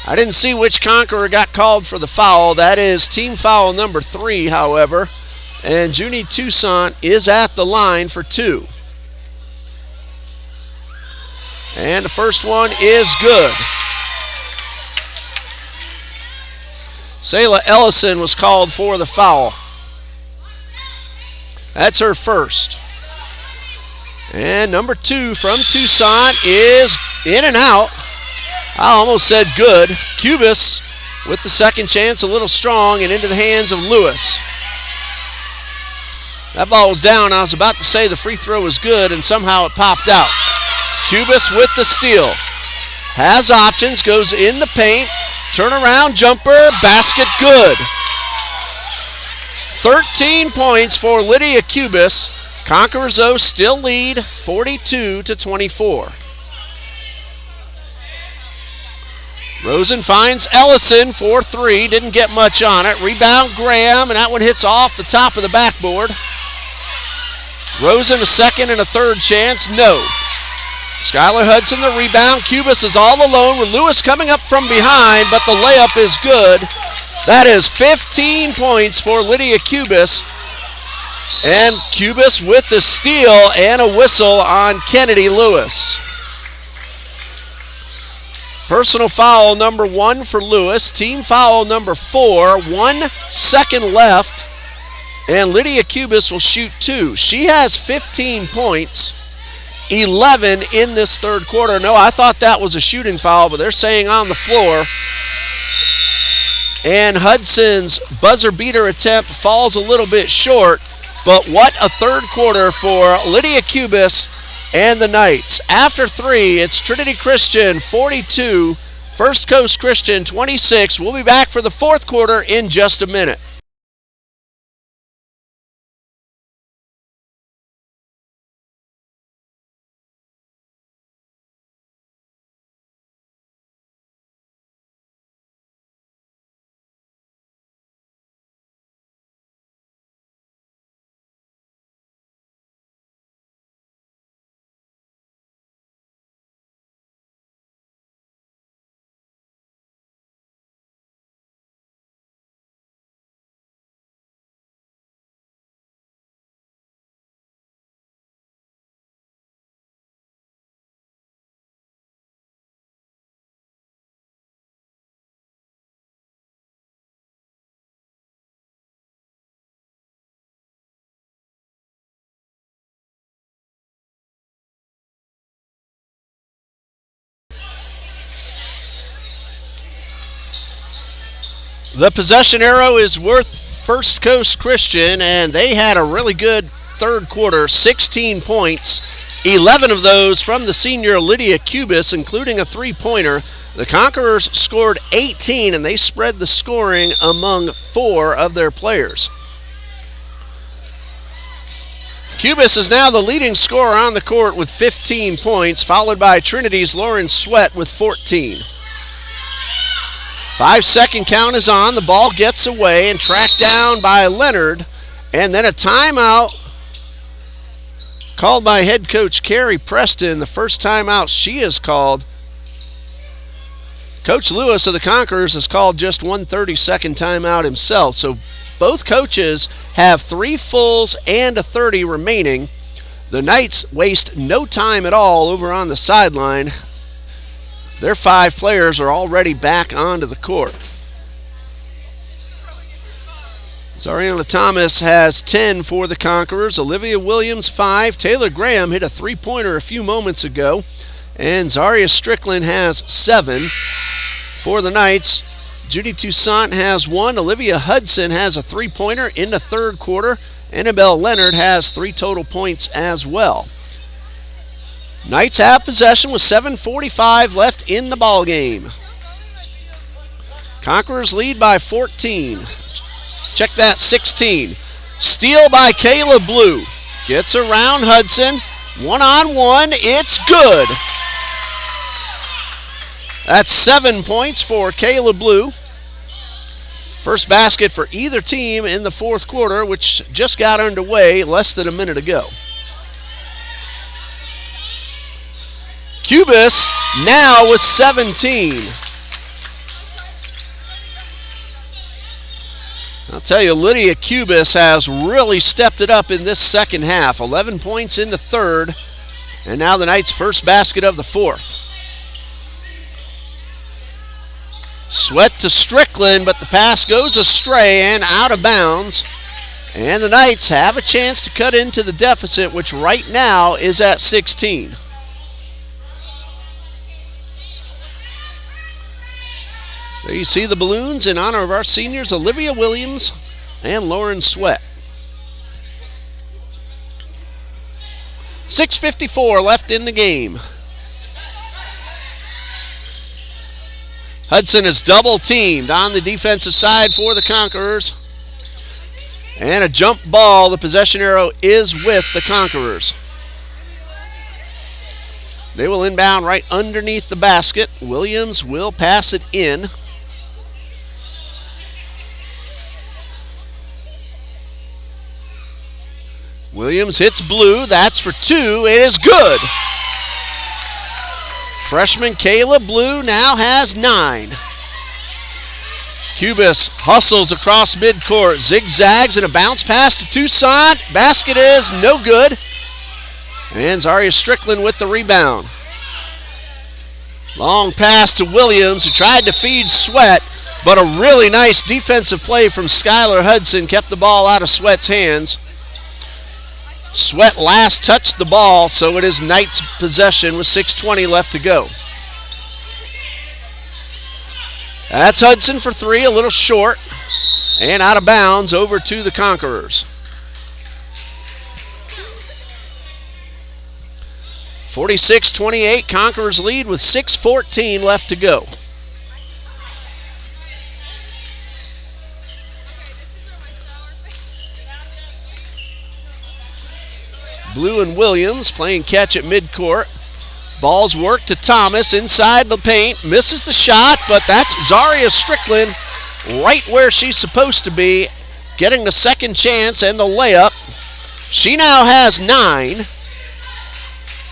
I didn't see which Conqueror got called for the foul. That is team foul number 3, however. And Junie Toussaint is at the line for 2. And the first one is good. Sayla Ellison was called for the foul. That's her first. And number 2 from Toussaint is in and out. I almost said good. Cubis with the second chance, a little strong, and into the hands of Lewis. That ball was down. I was about to say the free throw was good, and somehow it popped out. Cubis with the steal. Has options, goes in the paint. Turnaround jumper, basket good. 13 points for Lydia Cubis. Conquerors, though, still lead 42-24. Rosen finds Ellison for 3. Didn't get much on it. Rebound Graham, and that one hits off the top of the backboard. Rosen a second and a third chance. No. Skylar Hudson the rebound. Cubis is all alone with Lewis coming up from behind, but the layup is good. That is 15 points for Lydia Cubis. And Cubis with the steal and a whistle on Kennedy Lewis. Personal foul number 1 for Lewis. Team foul number 4. 1 second left. And Lydia Cubis will shoot 2. She has 15 points. 11 in this third quarter. No, I thought that was a shooting foul, but they're saying on the floor. And Hudson's buzzer beater attempt falls a little bit short, but what a third quarter for Lydia Cubis and the Knights. After 3, it's Trinity Christian 42, First Coast Christian 26. We'll be back for the fourth quarter in just a minute. The possession arrow is worth First Coast Christian, and they had a really good third quarter, 16 points, 11 of those from the senior Lydia Cubis, including a three-pointer. The Conquerors scored 18, and they spread the scoring among 4 of their players. Cubis is now the leading scorer on the court with 15 points, followed by Trinity's Lauren Sweat with 14. 5-second count is on. The ball gets away and tracked down by Leonard. And then a timeout called by head coach Carrie Preston. The first timeout she has called. Coach Lewis of the Conquerors has called just one 30-second timeout himself. So both coaches have 3 fulls and a 30 remaining. The Knights waste no time at all over on the sideline. Their 5 players are already back onto the court. Zariana Thomas has 10 for the Conquerors. Olivia Williams 5. Taylor Graham hit a 3-pointer a few moments ago. And Zaria Strickland has 7 for the Knights. Judy Toussaint has 1. Olivia Hudson has a 3-pointer in the third quarter. Annabelle Leonard has 3 total points as well. Knights have possession with 7:45 left in the ball game. Conquerors lead by 14. Check that, 16. Steal by Kayla Blue. Gets around Hudson. 1-on-1. It's good. That's 7 points for Kayla Blue. First basket for either team in the fourth quarter, which just got underway less than a minute ago. Cubis now with 17. I'll tell you, Lydia Cubis has really stepped it up in this second half. 11 points in the third, and now the Knights' first basket of the fourth. Sweat to Strickland, but the pass goes astray and out of bounds. And the Knights have a chance to cut into the deficit, which right now is at 16. There you see the balloons in honor of our seniors, Olivia Williams and Lauren Sweat. 6:54 left in the game. Hudson is double teamed on the defensive side for the Conquerors. And a jump ball. The possession arrow is with the Conquerors. They will inbound right underneath the basket. Williams will pass it in. Williams hits Blue. That's for 2. It is good. Freshman Kayla Blue now has 9. Cubis hustles across midcourt, zigzags, and a bounce pass to Toussaint. Basket is no good. And Zaria Strickland with the rebound. Long pass to Williams, who tried to feed Sweat, but a really nice defensive play from Skylar Hudson kept the ball out of Sweat's hands. Sweat last touched the ball, so it is Knights' possession with 6:20 left to go. That's Hudson for 3, a little short, and out of bounds over to the Conquerors. 46-28, Conquerors lead with 6:14 left to go. Blue and Williams playing catch at midcourt. Ball's worked to Thomas inside the paint. Misses the shot, but that's Zaria Strickland right where she's supposed to be, getting the second chance and the layup. She now has 9.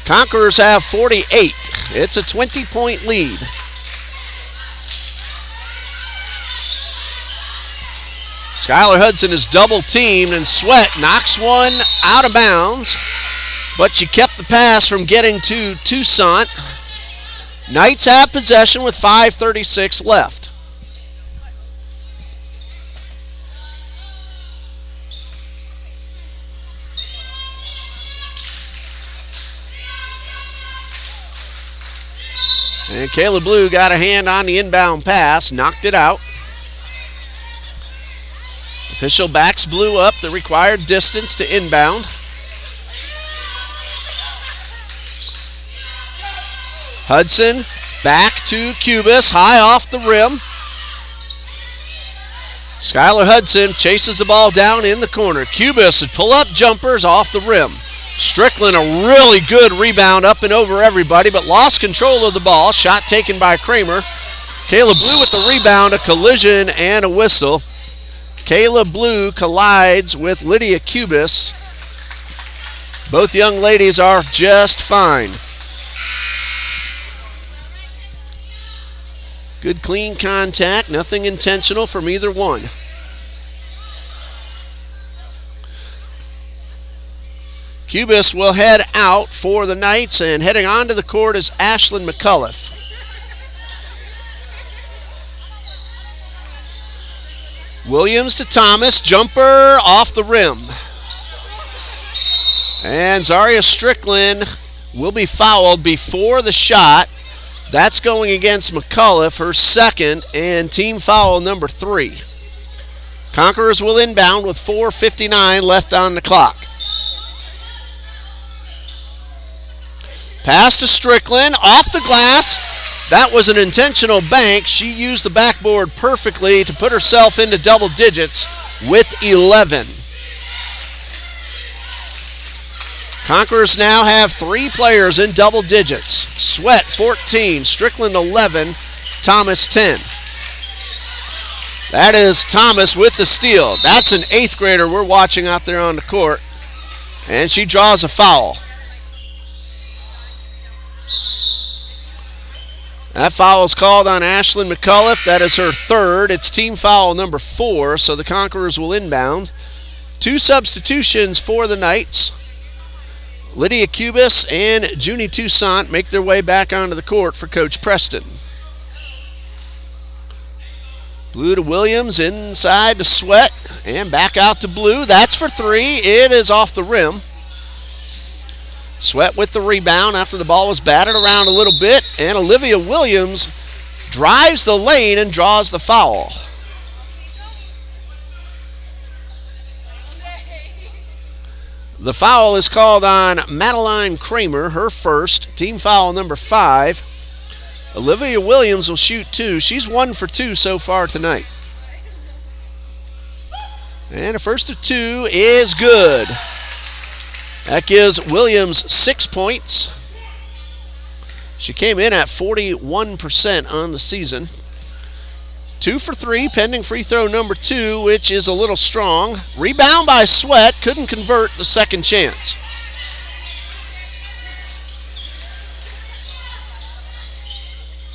Conquerors have 48. It's a 20-point lead. Skylar Hudson is double teamed, and Sweat knocks one out of bounds, but she kept the pass from getting to Toussaint. Knights have possession with 5:36 left. And Kayla Blue got a hand on the inbound pass, knocked it out. Official backs Blue up the required distance to inbound. Hudson Back to Cubis, high off the rim. Skylar Hudson chases the ball down in the corner. Cubis would pull up jumpers off the rim. Strickland, a really good rebound up and over everybody, but lost control of the ball. Shot taken by Kramer. Kayla Blue with the rebound, a collision and a whistle. Kayla Blue collides with Lydia Cubis. Both young ladies are just fine. Good clean contact, nothing intentional from either one. Cubis will head out for the Knights, and heading onto the court is Ashlyn McCullough. Williams to Thomas, jumper off the rim. And Zaria Strickland will be fouled before the shot. That's going against McCullough, her second, and team foul number 3. Conquerors will inbound with 4:59 left on the clock. Pass to Strickland, off the glass. That was an intentional bank. She used the backboard perfectly to put herself into double digits with 11. Conquerors now have 3 players in double digits. Sweat 14, Strickland 11, Thomas 10. That is Thomas with the steal. That's an 8th grader we're watching out there on the court. And she draws a foul. That foul is called on Ashlyn McCullough. That is her 3rd. It's team foul number 4, so the Conquerors will inbound. 2 substitutions for the Knights. Lydia Cubis and Junie Toussaint make their way back onto the court for Coach Preston. Blue to Williams, inside to Sweat, and back out to Blue. That's for 3. It is off the rim. Sweat with the rebound after the ball was batted around a little bit, and Olivia Williams drives the lane and draws the foul. The foul is called on Madeline Kramer, her first, team foul number 5. Olivia Williams will shoot 2. She's 1 for 2 so far tonight. And a first of 2 is good. That gives Williams 6 points. She came in at 41% on the season. 2 for 3, pending free throw number 2, which is a little strong. Rebound by Sweat, couldn't convert the second chance.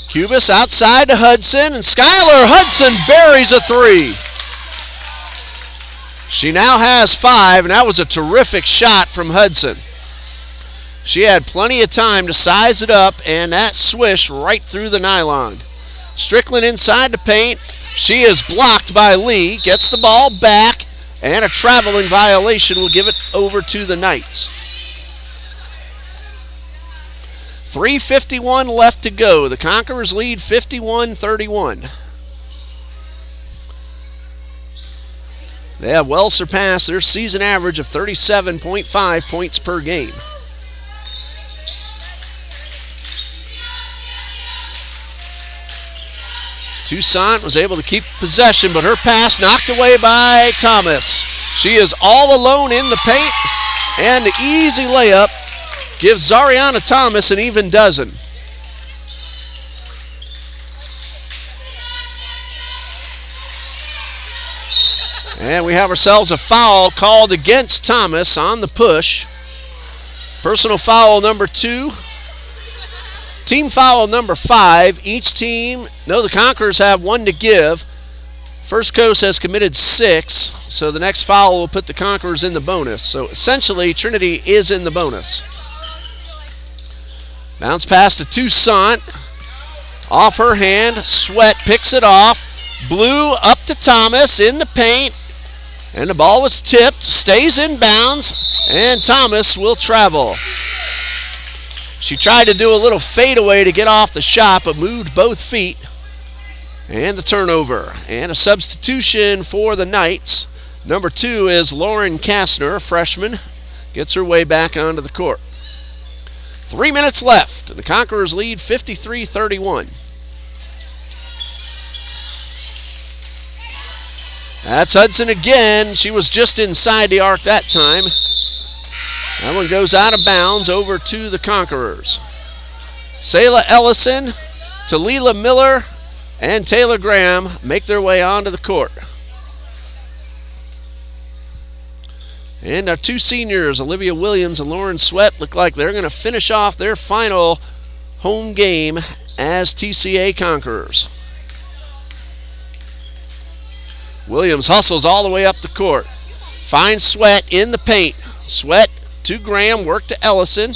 Cubis outside to Hudson, and Skylar Hudson buries a 3. She now has 5, and that was a terrific shot from Hudson. She had plenty of time to size it up, and that swish right through the nylon. Strickland inside the paint. She is blocked by Lee. Gets the ball back, and a traveling violation will give it over to the Knights. 3:51 left to go. The Conquerors lead 51-31. They have well surpassed their season average of 37.5 points per game. Toussaint was able to keep possession, but her pass knocked away by Thomas. She is all alone in the paint, and the easy layup gives Zariana Thomas an even dozen. And we have ourselves a foul called against Thomas on the push. Personal foul number 2. Team foul number 5. Each team, the Conquerors have 1 to give. First Coast has committed 6, so the next foul will put the Conquerors in the bonus. So essentially, Trinity is in the bonus. Bounce pass to Toussaint. Off her hand, Sweat picks it off. Blue up to Thomas in the paint. And the ball was tipped, stays in bounds, and Thomas will travel. She tried to do a little fadeaway to get off the shot, but moved both feet. And the turnover. And a substitution for the Knights. Number 2 is Lauren Kastner, a freshman. Gets her way back onto the court. 3 minutes left, and the Conquerors lead 53-31. That's Hudson again. She was just inside the arc that time. That one goes out of bounds over to the Conquerors. Selah Ellison, Talila Miller, and Taylor Graham make their way onto the court. And our two seniors, Olivia Williams and Lauren Sweat, look like they're going to finish off their final home game as TCA Conquerors. Williams hustles all the way up the court. Finds Sweat in the paint. Sweat to Graham, work to Ellison,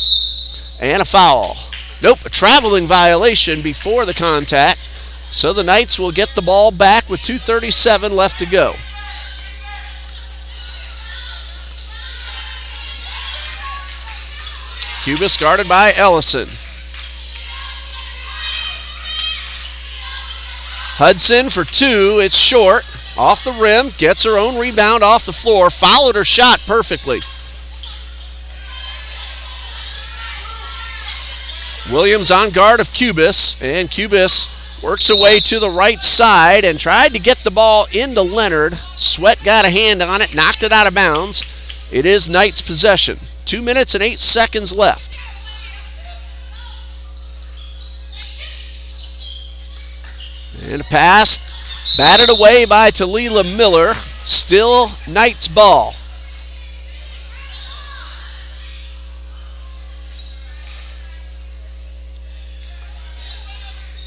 and a foul. Nope, a traveling violation before the contact. So the Knights will get the ball back with 2:37 left to go. Cubis guarded by Ellison. Hudson for two, it's short. Off the rim, gets her own rebound off the floor, followed her shot perfectly. Williams on guard of Cubis, and Cubis works away to the right side and tried to get the ball into Leonard. Sweat got a hand on it, knocked it out of bounds. It is Knights' possession. 2 minutes and 8 seconds left. And a pass batted away by Talila Miller. Still Knights ball.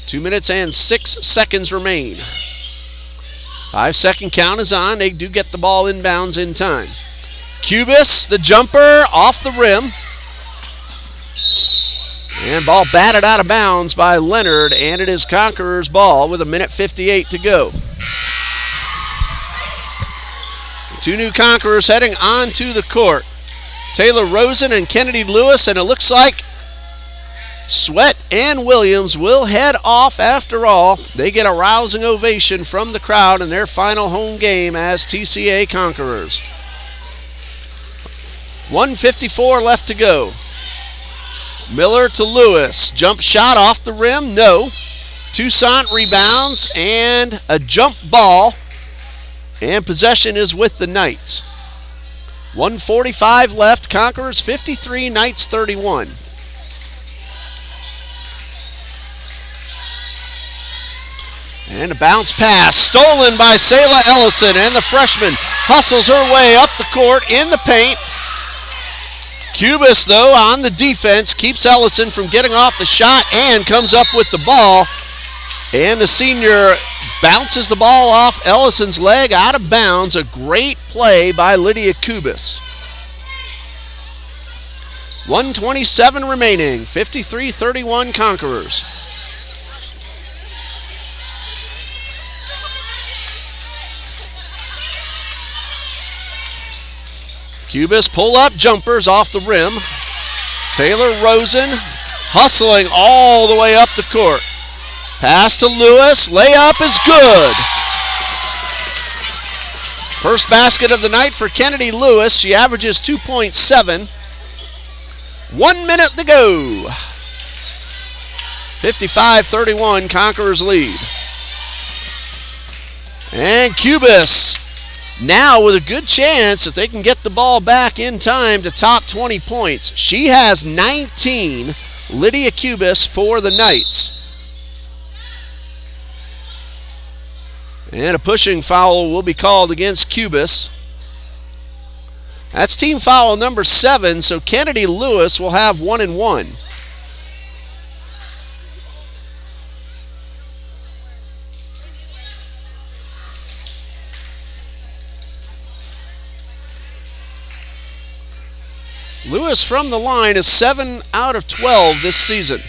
Two minutes and 6 seconds remain. 5-second count is on. They do get the ball inbounds in time. Cubis, the jumper, off the rim. And ball batted out of bounds by Leonard, and it is Conquerors ball with 1:58 to go. Two new Conquerors heading onto the court. Taylor Rosen and Kennedy Lewis, and it looks like Sweat and Williams will head off after all. They get a rousing ovation from the crowd in their final home game as TCA Conquerors. 1:54 left to go. Miller to Lewis. Jump shot off the rim, no. Toussaint rebounds and a jump ball. And possession is with the Knights. 1:45 left. Conquerors 53, Knights 31. And a bounce pass stolen by Selah Ellison, and the freshman hustles her way up the court in the paint. Cubis, though, on the defense, keeps Ellison from getting off the shot and comes up with the ball. And the senior bounces the ball off Ellison's leg out of bounds. A great play by Lydia Cubis. 1:27 remaining, 53-31 Conquerors. Cubis pull-up jumpers off the rim. Taylor Rosen hustling all the way up the court. Pass to Lewis. Layup is good. First basket of the night for Kennedy Lewis. She averages 2.7. 1 minute to go. 55-31, Conquerors lead. And Cubis now with a good chance if they can get the ball back in time to top 20 points. She has 19, Lydia Cubis for the Knights. And a pushing foul will be called against Cubis. That's team foul number 7, so Kennedy Lewis will have 1 and 1. Lewis from the line is 7 out of 12 this season.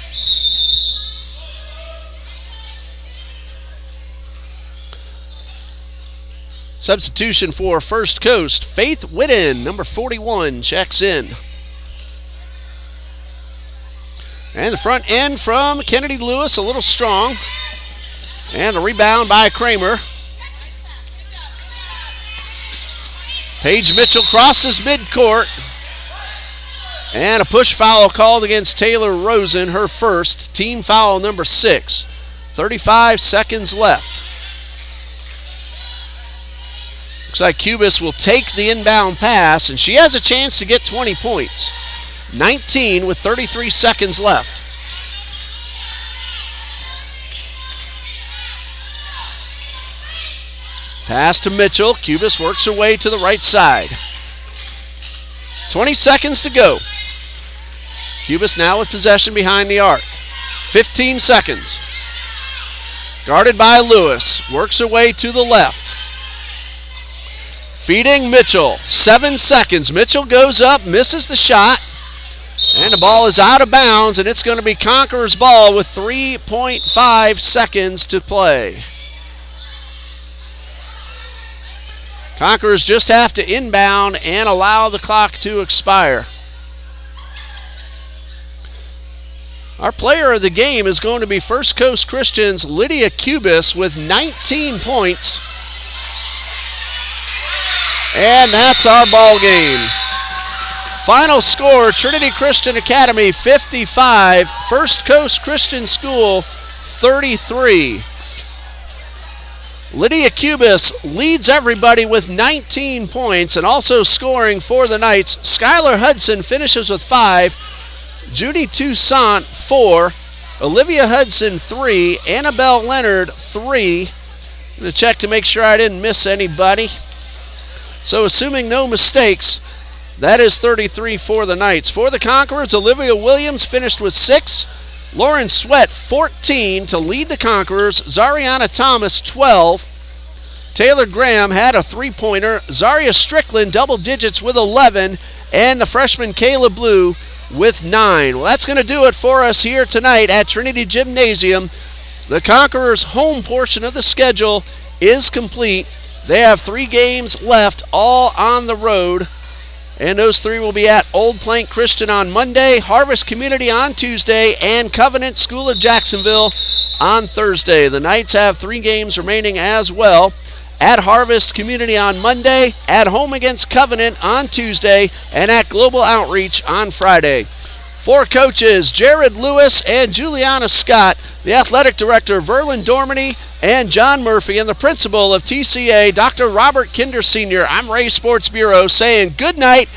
Substitution for First Coast, Faith Whitten, number 41, checks in. And the front end from Kennedy Lewis, a little strong. And the rebound by Kramer. Paige Mitchell crosses midcourt. And a push foul called against Taylor Rosen, her first, team foul number 6. 35 seconds left. Looks like Cubis will take the inbound pass, and she has a chance to get 20 points. 19 with 33 seconds left. Pass to Mitchell. Cubis works her way to the right side. 20 seconds to go. Cubis now with possession behind the arc. 15 seconds. Guarded by Lewis. Works her way to the left. Feeding Mitchell. 7 seconds. Mitchell goes up, misses the shot. And the ball is out of bounds, and it's going to be Conquerors ball with 3.5 seconds to play. Conquerors just have to inbound and allow the clock to expire. Our player of the game is going to be First Coast Christian's Lydia Cubis with 19 points. And that's our ball game. Final score, Trinity Christian Academy 55, First Coast Christian School 33. Lydia Cubis leads everybody with 19 points and also scoring for the Knights. Skylar Hudson finishes with 5. Judy Toussaint 4. Olivia Hudson 3. Annabelle Leonard 3. I'm going to check to make sure I didn't miss anybody. So assuming no mistakes, that is 33 for the Knights. For the Conquerors, Olivia Williams finished with 6. Lauren Sweat, 14 to lead the Conquerors. Zariana Thomas, 12. Taylor Graham had a 3-pointer. Zaria Strickland, double digits with 11. And the freshman Kayla Blue with 9. Well, that's going to do it for us here tonight at Trinity Gymnasium. The Conquerors' home portion of the schedule is complete. They have 3 games left, all on the road. And those 3 will be at Old Plank Christian on Monday, Harvest Community on Tuesday, and Covenant School of Jacksonville on Thursday. The Knights have 3 games remaining as well. At Harvest Community on Monday, at home against Covenant on Tuesday, and at Global Outreach on Friday. For coaches, Jared Lewis and Juliana Scott, the athletic director, Verlin Dormany, and John Murphy, and the principal of TCA, Dr. Robert Kinder Sr., I'm Ray Sports Bureau saying good night.